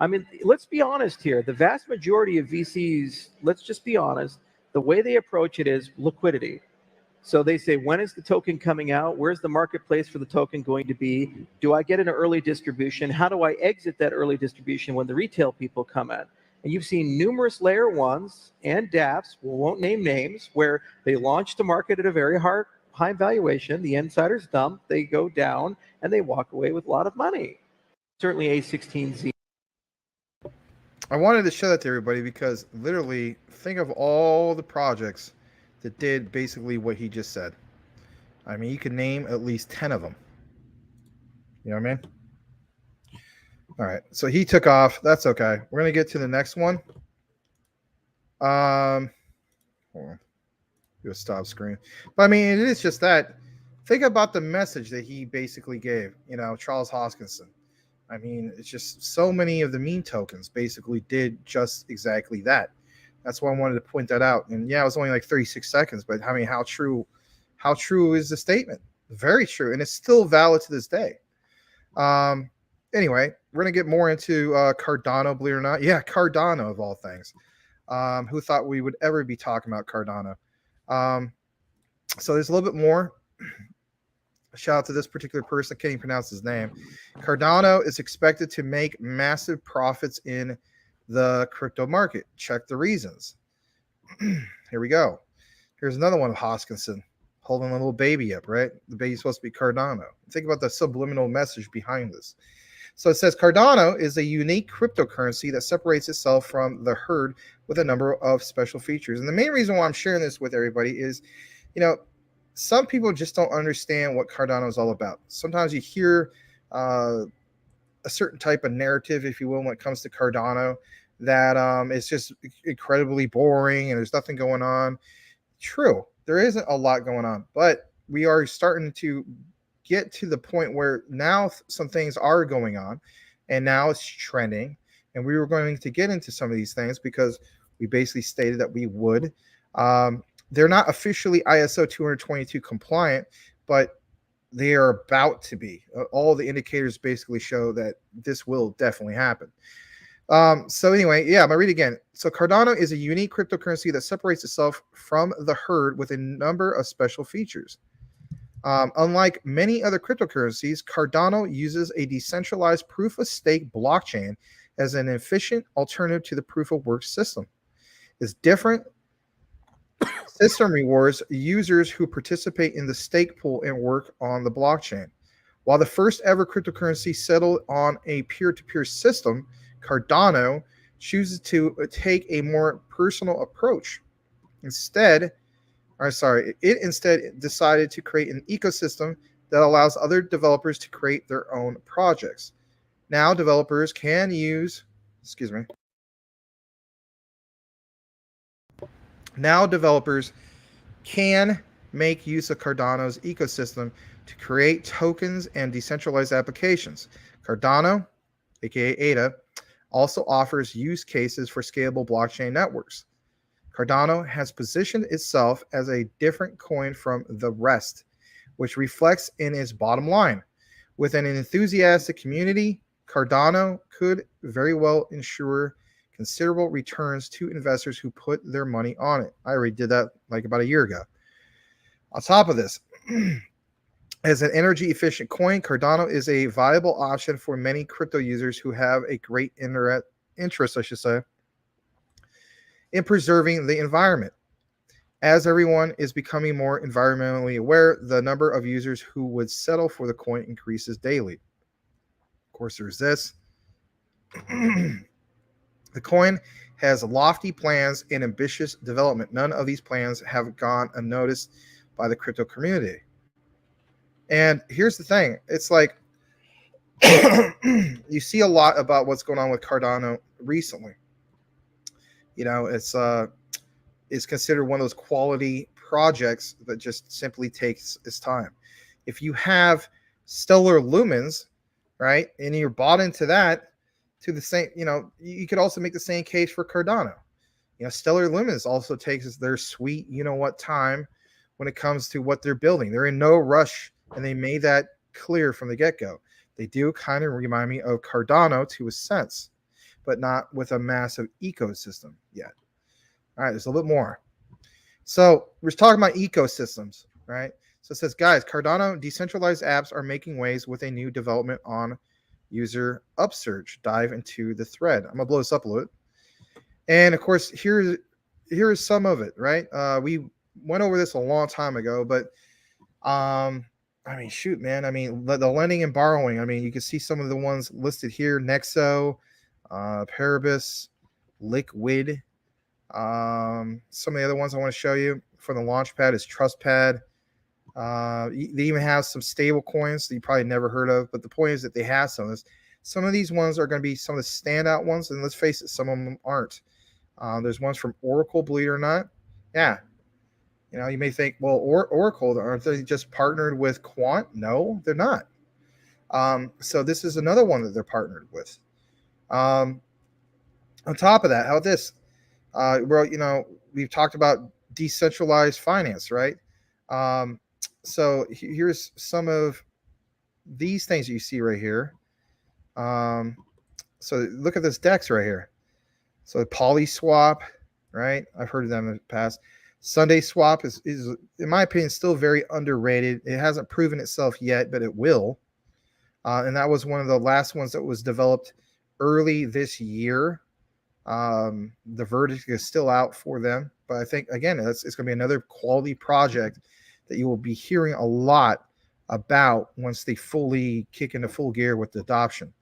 I mean, let's be honest here. The vast majority of VCs, let's just be honest, the way they approach it is liquidity. So they say, when is the token coming out? Where's the marketplace for the token going to be? Do I get an early distribution? How do I exit that early distribution when the retail people come in? And you've seen numerous layer ones and dApps, we won't name names, where they launch to market at a very high valuation. The insiders dump, they go down, and they walk away with a lot of money. Certainly A16Z. I wanted to show that to everybody because literally think of all the projects that did basically what he just said. I mean, you can name at least 10 of them. You know what I mean? All right. So he took off. That's okay. We're going to get to the next one. Hold on. Do a stop screen. But I mean, it is just that. Think about the message that he basically gave, Charles Hoskinson. I mean, it's just so many of the meme tokens basically did just exactly that. That's why I wanted to point that out. And yeah, it was only like 36 seconds, but I mean, how true is the statement? Very true. And it's still valid to this day. Anyway, we're going to get more into Cardano, believe it or not. Yeah, Cardano of all things. Who thought we would ever be talking about Cardano? So there's a little bit more. Shout out to this particular person. I can't even pronounce his name. Cardano is expected to make massive profits in the crypto market. Check the reasons. Here we go. Here's another one of Hoskinson holding a little baby up, right? The baby's supposed to be Cardano. Think about the subliminal message behind this. So it says Cardano is a unique cryptocurrency that separates itself from the herd with a number of special features. And the main reason why I'm sharing this with everybody is, some people just don't understand what Cardano is all about. Sometimes you hear a certain type of narrative, if you will, when it comes to Cardano, that it's just incredibly boring and there's nothing going on. True, there isn't a lot going on, but we are starting to get to the point where now some things are going on and now it's trending. And we were going to get into some of these things because We basically stated that we would. They're not officially ISO 222 compliant, but they are about to be. All the indicators basically show that this will definitely happen. So anyway, yeah, I'm gonna read again. So Cardano is a unique cryptocurrency that separates itself from the herd with a number of special features. Unlike many other cryptocurrencies, Cardano uses a decentralized proof-of-stake blockchain as an efficient alternative to the proof-of-work system. This different system rewards users who participate in the stake pool and work on the blockchain. While the first ever cryptocurrency settled on a peer-to-peer system, Cardano chooses to take a more personal approach. It instead decided to create an ecosystem that allows other developers to create their own projects. Now developers can use, Now developers can make use of Cardano's ecosystem to create tokens and decentralized applications. Cardano, aka ADA, also offers use cases for scalable blockchain networks. Cardano has positioned itself as a different coin from the rest, which reflects in its bottom line. With an enthusiastic community, Cardano could very well ensure considerable returns to investors who put their money on it. I already did that like about a year ago. On top of this, as an energy efficient coin, Cardano is a viable option for many crypto users who have a great interest, in preserving the environment. As everyone is becoming more environmentally aware, the number of users who would settle for the coin increases daily. Of course, there's this. The coin has lofty plans and ambitious development. None of these plans have gone unnoticed by the crypto community. And here's the thing. It's like you see a lot about what's going on with Cardano recently. You know, it's considered one of those quality projects that just simply takes its time. If you have stellar lumens, right, and you're bought into that, to the same, you know, you could also make the same case for Cardano. You know, stellar lumens also takes their sweet, you know what, time when it comes to what they're building. They're in no rush, and they made that clear from the get-go. They do kind of remind me of Cardano to a sense, but not with a massive ecosystem yet. All right, there's a little bit more. So we're talking about ecosystems, right? So it says, guys, Cardano decentralized apps are making waves with a new development on user upsurge. Dive into the thread. I'm gonna blow this up a little bit. And of course, here is some of it, right? We went over this a long time ago, but I mean, shoot, man. I mean, the lending and borrowing. I mean, you can see some of the ones listed here: Nexo, Paribus, Liquid. Some of the other ones I want to show you from the Launchpad is TrustPad. They even have some stable coins that you probably never heard of, but the point is that they have some of this. Some of these ones are going to be some of the standout ones, and let's face it, some of them aren't. There's ones from Oracle, believe it or not. Yeah. You know, you may think, well, Oracle, aren't they just partnered with Quant? No, they're not. So this is another one that they're partnered with. On top of that, how about this? Well, you know, we've talked about decentralized finance, right? So here's some of these things that you see right here. So look at this DEX right here. So PolySwap, right? I've heard of them in the past. Sunday Swap is, in my opinion, still very underrated. It hasn't proven itself yet, but it will. And that was one of the last ones that was developed early this year. The verdict is still out for them, but I think, again, it's going to be another quality project that you will be hearing a lot about once they fully kick into full gear with the adoption.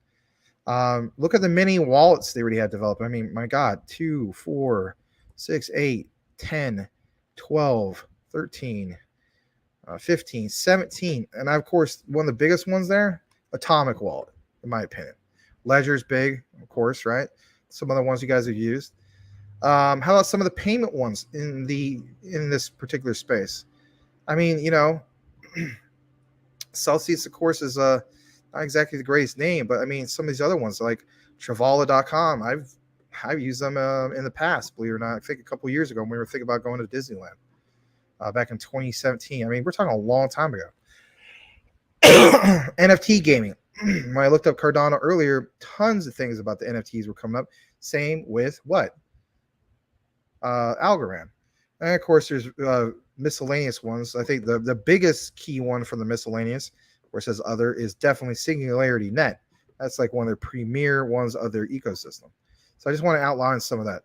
Look at the mini wallets they already had developed. I mean, my God, 2, 4, 6, 8, 10, 12, 13, 15, 17. And of course, one of the biggest ones there, Atomic Wallet, in my opinion. Ledger's big, of course, right? Some other ones you guys have used. How about some of the payment ones in this particular space? I mean, you know, Celsius, of course, is not exactly the greatest name, but I mean, some of these other ones like Travala.com, I've used them in the past, believe it or not. I think a couple years ago when we were thinking about going to Disneyland back in 2017. I mean, we're talking a long time ago. NFT gaming. When I looked up Cardano earlier, tons of things about the NFTs were coming up. Same with what? Algorand. And of course, there's miscellaneous ones. I think the biggest key one from the miscellaneous, where it says other, is definitely Singularity Net. That's like one of their premier ones of their ecosystem. So I just want to outline some of that.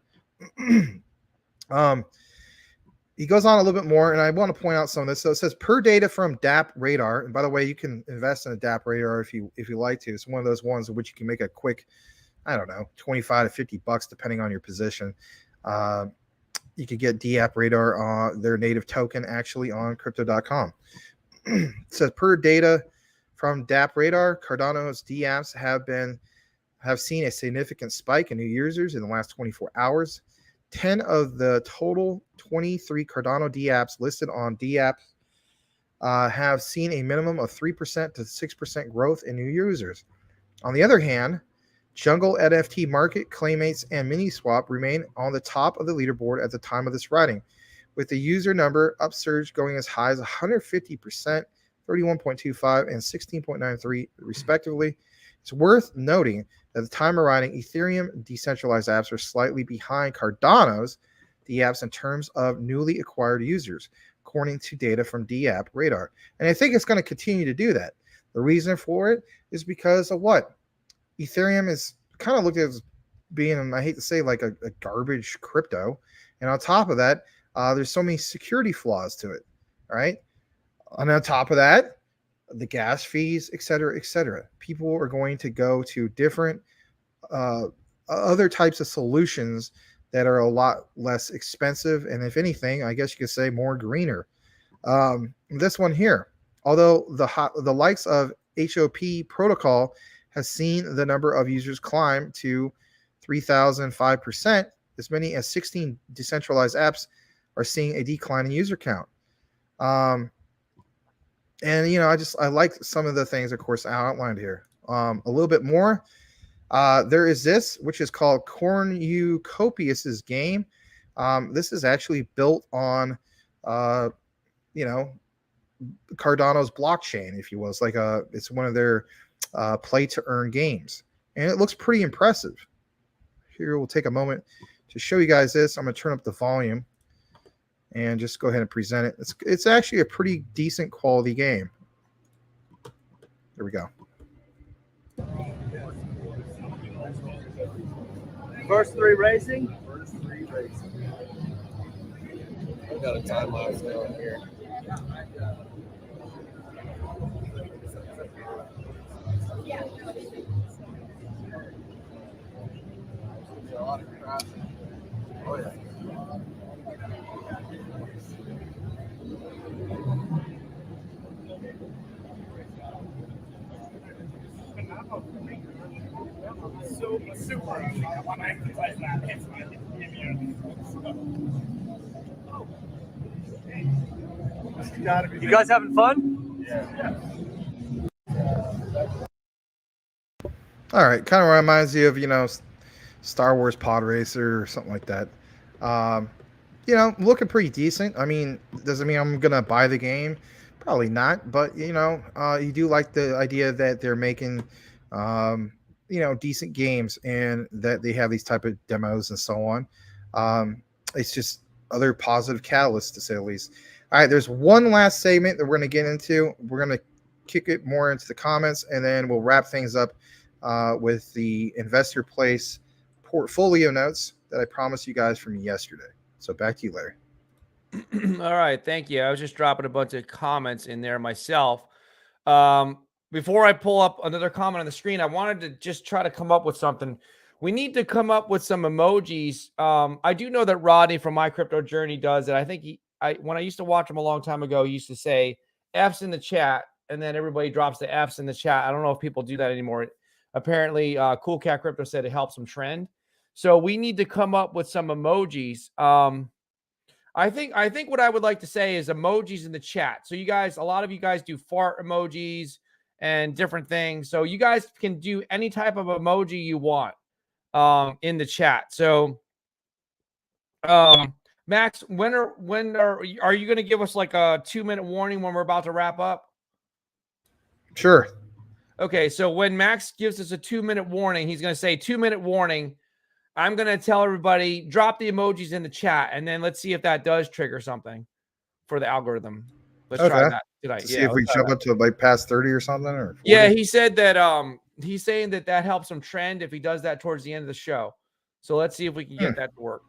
He goes on a little bit more, and I want to point out some of this. So it says per data from DApp Radar, and by the way, you can invest in a DApp Radar if you like to. It's one of those ones in which you can make a quick, I don't know, 25 to $50 depending on your position. You could get DApp Radar on their native token actually on crypto.com. It says per data from DApp Radar, Cardano's DApps have seen a significant spike in new users in the last 24 hours. 10 of the total 23 Cardano DApps listed on DApps have seen a minimum of 3% to 6% growth in new users. On the other hand, Jungle NFT Market, Claymates, and Miniswap remain on the top of the leaderboard at the time of this writing, with the user number upsurge going as high as 150%, 31.25, and 16.93 respectively. It's worth noting that at the time of writing, Ethereum decentralized apps are slightly behind Cardano's DApps in terms of newly acquired users, according to data from DApp Radar. And I think it's going to continue to do that. The reason for it is because of what? Ethereum is kind of looked at as being, I hate to say, like a garbage crypto. And on top of that, there's so many security flaws to it. All right. And on top of that, the gas fees, et cetera, et cetera. People are going to go to different other types of solutions that are a lot less expensive. And if anything, I guess you could say more greener. This one here, although the likes of HOP protocol has seen the number of users climb to 3,005%, as many as 16 decentralized apps are seeing a decline in user count. And, you know, I like some of the things, of course, outlined here. A little bit more. There is this, which is called Cornucopius's game. This is actually built on, you know, Cardano's blockchain, if you will. It's like it's one of their play to earn games, and it looks pretty impressive. Here, we'll take a moment to show you guys this. I'm going to turn up the volume and just go ahead and present it. It's actually a pretty decent quality game. There we go. First three racing. I've got a time lapse going here. Oh, yeah. Super. I want to emphasize that. It's my You guys having fun? Yeah. All right, kind of reminds you of, you know, Star Wars Pod Racer or something like that. You know, looking pretty decent. I mean, doesn't mean I'm gonna buy the game, probably not. But you know, you do like the idea that they're making, you know, decent games and that they have these type of demos and so on. It's just other positive catalysts, to say the least. All right, there's one last segment that we're going to get into. We're going to kick it more into the comments, and then we'll wrap things up with the Investor Place portfolio notes that I promised you guys from yesterday. So back to you, Larry. All right, thank you. I was just dropping a bunch of comments in there myself. Before I pull up another comment on the screen, I wanted to just try to come up with something. We need to come up with some emojis. I do know that Rodney from My Crypto Journey does it. I think when I used to watch him a long time ago, he used to say F's in the chat, and then everybody drops the F's in the chat. I don't know if people do that anymore. Apparently, Cool Cat Crypto said it helps them trend. So we need to come up with some emojis. I think what I would like to say is emojis in the chat. So you guys, a lot of you guys do fart emojis and different things. So you guys can do any type of emoji you want. in the chat. So Max, when are you going to give us like a 2-minute warning when we're about to wrap up? Sure. Okay, so when Max gives us a 2-minute warning, he's going to say 2-minute warning. I'm going to tell everybody, drop the emojis in the chat, and then let's see if that does trigger something for the algorithm. Let's try that tonight. To see if we jump up to like past 30 or something, or 40. Yeah, he said that he's saying that helps him trend if he does that towards the end of the show. So let's see if we can get that to work.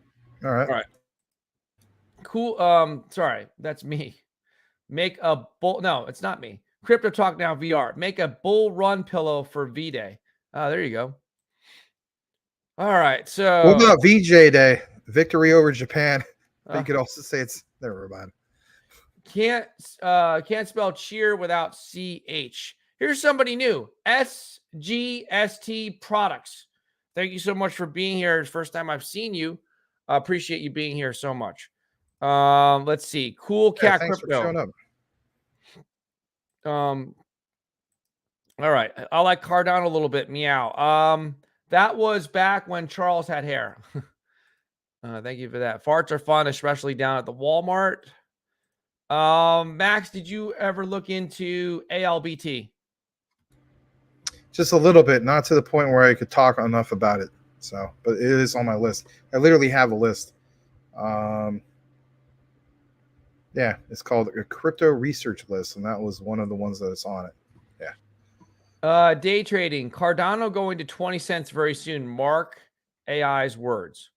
All right. All right. Cool. Sorry, that's me. Make a bull. No, it's not me. Crypto Talk Now VR. Make a bull run pillow for V-Day. There you go. All right. So what about VJ Day? Victory over Japan. You could also say it's never mind. Can't spell cheer without CH. Here's somebody new. SGST Products. Thank you so much for being here. It's the first time I've seen you. I appreciate you being here so much. Let's see. Cool Cat thanks Crypto. for showing up. All right. I like Cardano a little bit. Meow. That was back when Charles had hair. Thank you for that. Farts are fun, especially down at the Walmart. Max, did you ever look into ALBT? Just a little bit, not to the point where I could talk enough about it. So, but it is on my list. I literally have a list. Yeah, it's called a crypto research list, and that was one of the ones that is on it. Yeah. Day trading. Cardano going to 20 cents very soon. Mark AI's words.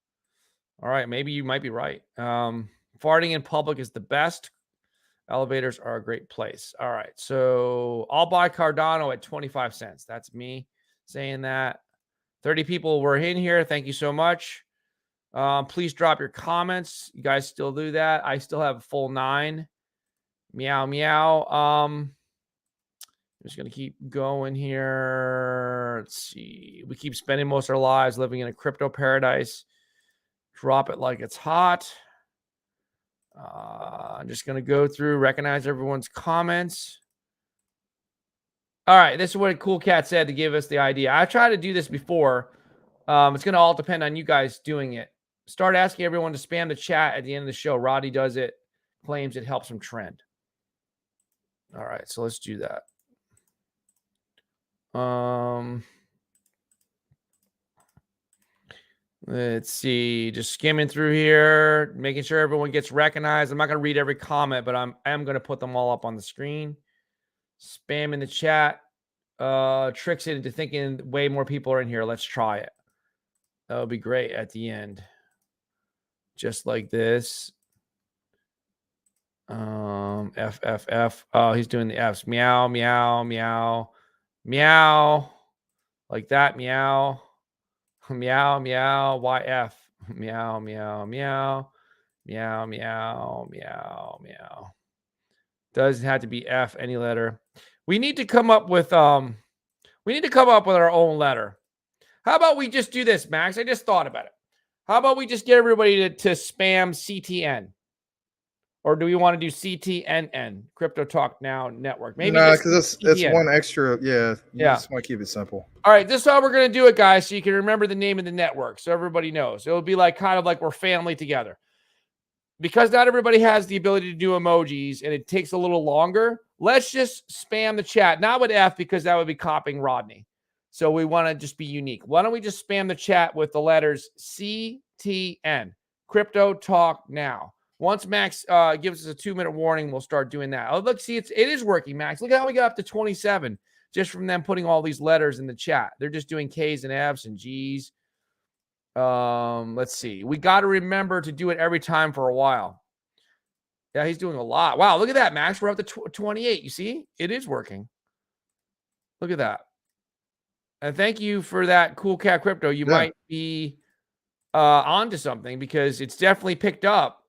All right, maybe you might be right. Farting in public is the best. Elevators are a great place. All right, so I'll buy Cardano at 25 cents. That's me saying that. 30 people were in here. Thank you so much. Please drop your comments. You guys still do that. I still have a full 9. Meow, meow. I'm just going to keep going here. Let's see. We keep spending most of our lives living in a crypto paradise. Drop it like it's hot. I'm just going to go through, recognize everyone's comments. All right. This is what a cool cat said to give us the idea. I tried to do this before. It's going to all depend on you guys doing it. Start asking everyone to spam the chat at the end of the show. Roddy does it, claims it helps him trend. All right. So let's do that. Let's see, just skimming through here, making sure everyone gets recognized. I'm not going to read every comment, but I am going to put them all up on the screen. Spam in the chat. Tricks it into thinking way more people are in here. Let's try it. That would be great at the end. Just like this. F, F, F. Oh, he's doing the Fs. Meow, meow, meow, meow. Like that, meow. Meow, meow, YF. Meow, meow, meow. Meow, meow, meow, meow. Doesn't have to be F, any letter. We need to come up with our own letter. How about we just do this, Max? I just thought about it. How about we just get everybody to spam CTN? Or do we want to do CTNN, Crypto Talk Now Network? Maybe no, because that's one extra. Yeah, you just want to keep it simple. All right, this is how we're going to do it, guys, so you can remember the name of the network, so everybody knows. It'll be like kind of like we're family together. Because not everybody has the ability to do emojis, and it takes a little longer, let's just spam the chat. Not with F, because that would be copying Rodney. So we want to just be unique. Why don't we just spam the chat with the letters CTN, Crypto Talk Now. Once Max gives us a 2-minute warning, we'll start doing that. Oh, look, see, it is working, Max. Look at how we got up to 27 just from them putting all these letters in the chat. They're just doing Ks and Fs and Gs. Let's see. We got to remember to do it every time for a while. Yeah, he's doing a lot. Wow, look at that, Max. We're up to 28. You see? It is working. Look at that. And thank you for that, Cool Cat Crypto. You might be onto something because it's definitely picked up.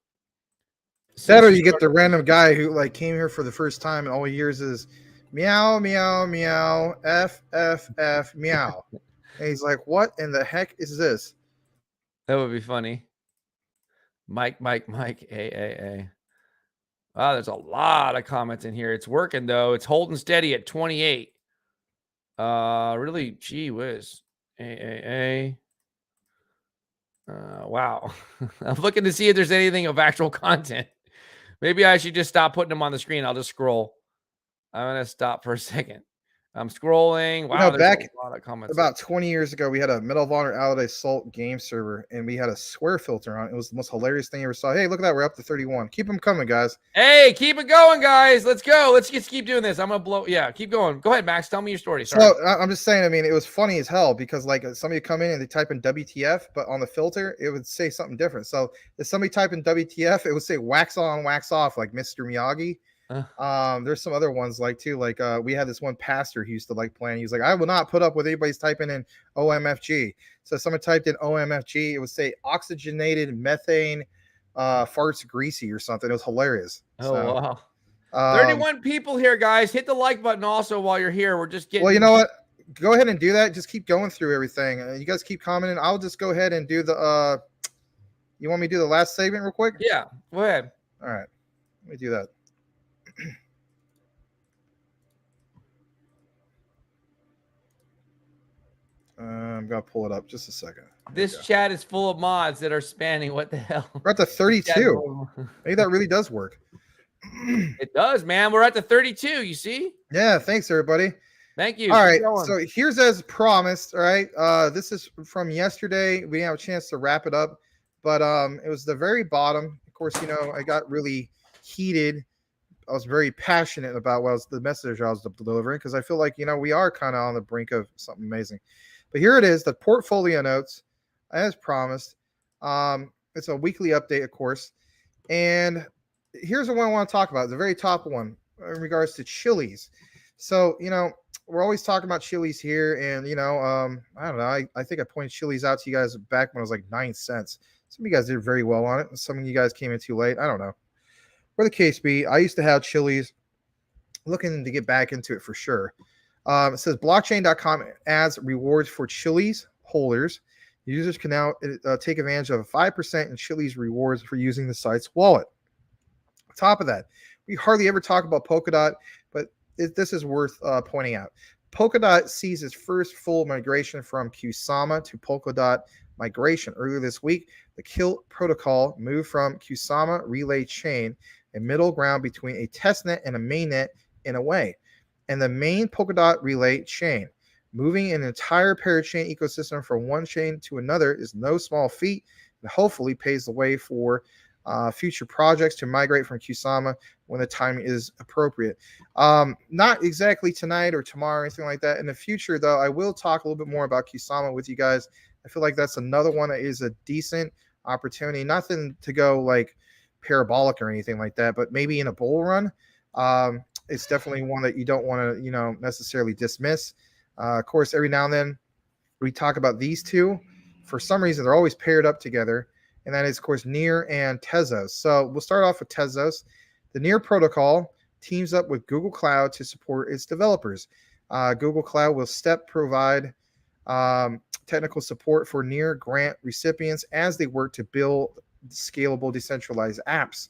That or you get the random guy who like came here for the first time and all he hears is meow, meow, meow, F, F, F, meow. And he's like, what in the heck is this? That would be funny. Mike, A. Wow, there's a lot of comments in here. It's working, though. It's holding steady at 28. Really, gee whiz. A. Wow. I'm looking to see if there's anything of actual content. Maybe I should just stop putting them on the screen. I'll just scroll. I'm going to stop for a second. I'm scrolling. Wow, You know, there's back a lot of comments. about 20 years ago, we had a Medal of Honor Allied Assault game server, and we had a swear filter on it. It was the most hilarious thing you ever saw. Hey, look at that. We're up to 31. Keep them coming, guys. Hey, keep it going, guys. Let's go. Let's just keep doing this. I'm going to blow. Yeah, keep going. Go ahead, Max. Tell me your story. Sorry. So I'm just saying, I mean, it was funny as hell because like somebody come in and they type in WTF, but on the filter, it would say something different. So if somebody type in WTF, it would say wax on, wax off, like Mr. Miyagi. There's some other ones like too, like we had this one pastor who used to like playing. He was like, I will not put up with anybody's typing in OMFG. So if someone typed in OMFG, it would say oxygenated methane farts greasy or something. It was hilarious. Oh, so, wow. 31 people here, guys. Hit the like button also while you're here. We're just getting. Well, you know what? Go ahead and do that. Just keep going through everything. You guys keep commenting. I'll just go ahead and do the. You want me to do the last segment real quick? Yeah, go ahead. All right, let me do that. I'm gonna pull it up just a second. This chat is full of mods that are spanning. What the hell? We're at the 32. Maybe that really does work. It does, man. We're at the 32. You see? Yeah. Thanks, everybody. Thank you. All right. So here's as promised. All right. This is from yesterday. We didn't have a chance to wrap it up, but it was the very bottom. Of course, you know, I got really heated. I was very passionate about the message I was delivering because I feel like, you know, we are kind of on the brink of something amazing. But here it is, the portfolio notes, as promised. It's a weekly update, of course. And here's the one I want to talk about, the very top one in regards to Chili's. So, you know, we're always talking about Chili's here. And, you know, I don't know. I think I pointed Chili's out to you guys back when it was like 9 cents. Some of you guys did very well on it. And some of you guys came in too late. I don't know. Where the case be, I used to have Chili's, looking to get back into it for sure. It says blockchain.com adds rewards for Chili's holders. Users can now take advantage of a 5% in Chili's rewards for using the site's wallet. On top of that, we hardly ever talk about Polkadot, but this is worth pointing out. Polkadot sees its first full migration from Kusama to Polkadot migration. Earlier this week, the Kill protocol moved from Kusama relay chain, a middle ground between a testnet and a mainnet in a way, and the main Polkadot relay chain. Moving an entire parachain ecosystem from one chain to another is no small feat and hopefully paves the way for future projects to migrate from Kusama when the time is appropriate. Not exactly tonight or tomorrow or anything like that. In the future, though, I will talk a little bit more about Kusama with you guys. I feel like that's another one that is a decent opportunity. Nothing to go like parabolic or anything like that, but maybe in a bull run. It's definitely one that you don't want to, you know, necessarily dismiss. Of course, every now and then we talk about these two. For some reason, they're always paired up together, and that is, of course, Near and Tezos. So we'll start off with Tezos. The Near protocol teams up with Google Cloud to support its developers. Google Cloud will provide technical support for Near grant recipients as they work to build scalable decentralized apps.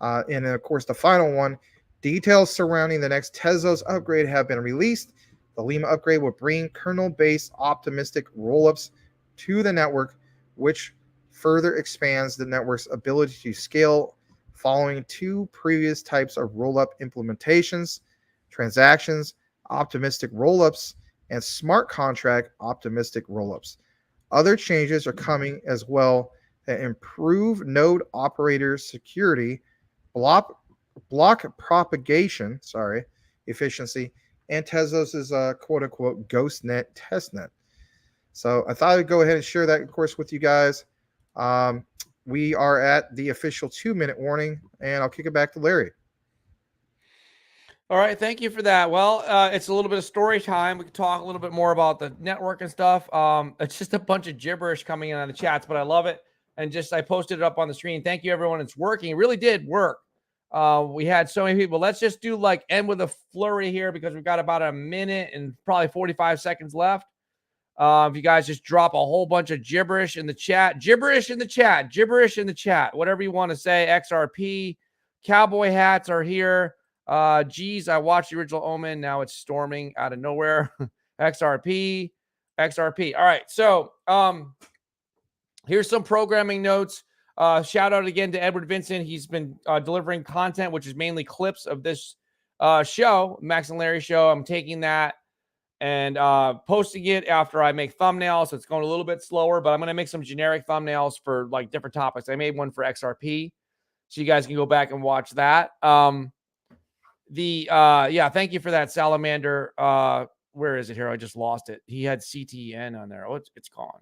And then, of course, the final one, details surrounding the next Tezos upgrade have been released. The Lima upgrade will bring kernel-based optimistic rollups to the network, which further expands the network's ability to scale following two previous types of rollup implementations: transactions, optimistic rollups, and smart contract optimistic rollups. Other changes are coming as well that improve node operator security, block propagation, efficiency, and Tezos' quote-unquote ghostnet testnet. So I thought I'd go ahead and share that, of course, with you guys. We are at the official 2-minute warning, and I'll kick it back to Larry. All right, thank you for that. Well, it's a little bit of story time. We can talk a little bit more about the network and stuff. It's just a bunch of gibberish coming in on the chats, but I love it. And just I posted it up on the screen. Thank you, everyone. It's working. It really did work. We had so many people. Let's just do like end with a flurry here because we've got about a minute and probably 45 seconds left. If you guys just drop a whole bunch of gibberish in the chat, whatever you want to say. XRP, cowboy hats are here. Geez, I watched the original Omen. Now it's storming out of nowhere. XRP. All right. So, Here's some programming notes. Shout out again to Edward Vincent. He's been delivering content, which is mainly clips of this show, Max and Larry show. I'm taking that and posting it after I make thumbnails. So it's going a little bit slower, but I'm going to make some generic thumbnails for like different topics. I made one for XRP, so you guys can go back and watch that. Yeah, thank you for that, Salamander. Where is it here? I just lost it. He had CTN on there. Oh, it's gone.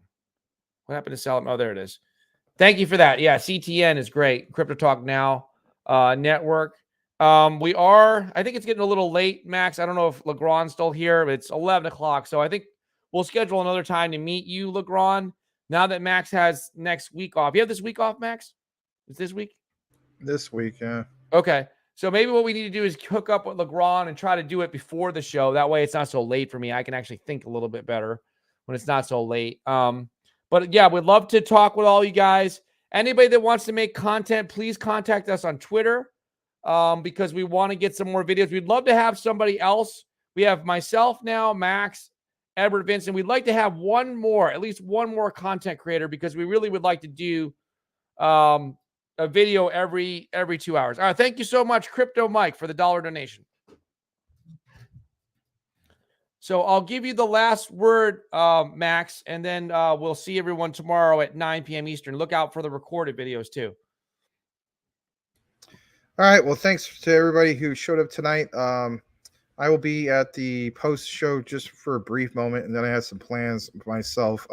What happened to Salamander? Oh, there it is. Thank you for that. Yeah, CTN is great. Crypto Talk Now network. We are, I think it's getting a little late, Max. I don't know if Legrand's still here, but it's 11 o'clock. So I think we'll schedule another time to meet you, Legrand, now that Max has next week off. You have this week off, Max? It's this week? This week, yeah. Okay. So maybe what we need to do is hook up with Legrand and try to do it before the show. That way it's not so late for me. I can actually think a little bit better when it's not so late. But yeah, we'd love to talk with all you guys. Anybody that wants to make content, please contact us on Twitter because we want to get some more videos. We'd love to have somebody else. We have myself now, Max, Edward Vincent. We'd like to have at least one more content creator because we really would like to do a video every 2 hours. All right, thank you so much, Crypto Mike, for the $1 donation. So I'll give you the last word, Max, and then we'll see everyone tomorrow at 9 p.m. Eastern. Look out for the recorded videos too. All right. Well, thanks to everybody who showed up tonight. I will be at the post show just for a brief moment, and then I have some plans myself,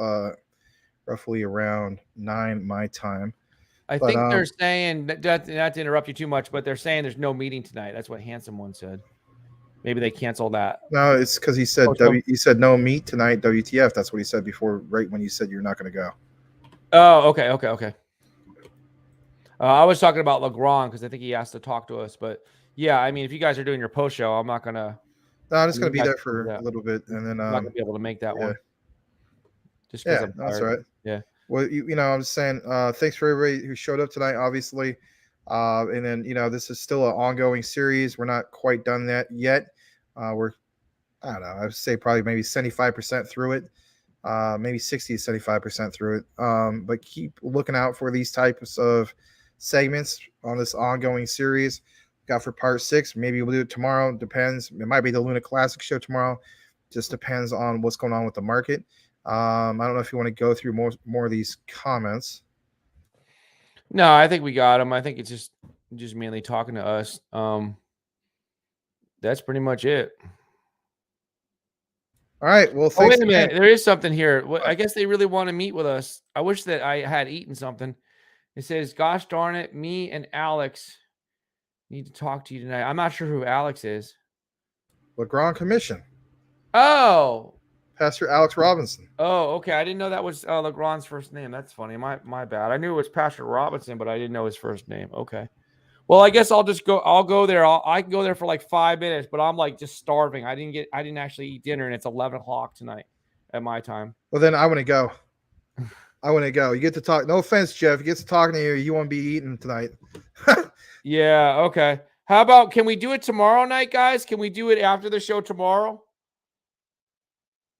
roughly around 9 my time. I think they're saying, not to interrupt you too much, but they're saying there's no meeting tonight. That's what Handsome One said. Maybe they canceled that. No, it's because he said he said no meet tonight. WTF? That's what he said before, right when you said you're not going to go. Oh, okay. I was talking about Legrand because I think he asked to talk to us. But yeah, I mean, if you guys are doing your post show, I'm not gonna. No, I'm just going to be there for a little bit, and then I'm not gonna be able to make that one. Just yeah, that's all right. Yeah. Well, I'm just saying, thanks for everybody who showed up tonight, obviously. And then, this is still an ongoing series. We're not quite done that yet. We're, I don't know, I would say probably maybe 75% through it, maybe 60 to 75% through it. But keep looking out for these types of segments on this ongoing series. Got for part 6. Maybe we'll do it tomorrow. Depends. It might be the Luna Classic show tomorrow. Just depends on what's going on with the market. I don't know if you want to go through more of these comments. No, I think we got them. I think it's just mainly talking to us. That's pretty much it. All right. Well, thanks. Oh, wait a minute. There is something here. I guess they really want to meet with us. I wish that I had eaten something. It says, gosh darn it, me and Alex need to talk to you tonight. I'm not sure who Alex is. Legrand Commission. Oh. Pastor Alex Robinson. Oh, okay. I didn't know that was Legrand's first name. That's funny. My bad. I knew it was Pastor Robinson, but I didn't know his first name. Okay. Well, I guess I'll just go. I'll go there. I can go there for like 5 minutes, but I'm like just starving. I didn't actually eat dinner, and it's 11 o'clock tonight at my time. Well, then I want to go. You get to talk. No offense, Jeff. You get to talking to you. You won't be eating tonight. Yeah. Okay. How about, can we do it tomorrow night, guys? Can we do it after the show tomorrow?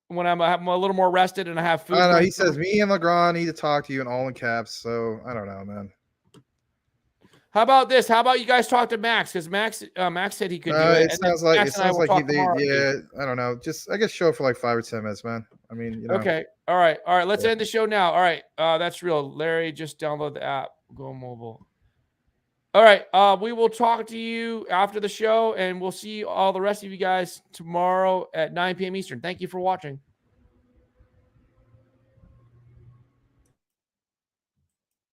When I'm a little more rested and I have food. I don't know. He says me and Legrand need to talk to you in all in caps. So I don't know, man. How about this? How about you guys talk to Max? Because Max said he could do it. It sounds like yeah. I don't know. Just I guess show up for like 5 or 10 minutes, man. I mean, Okay. All right. Let's end the show now. All right. That's real. Larry, just download the app. Go mobile. All right. We will talk to you after the show, and we'll see all the rest of you guys tomorrow at 9 p.m. Eastern. Thank you for watching.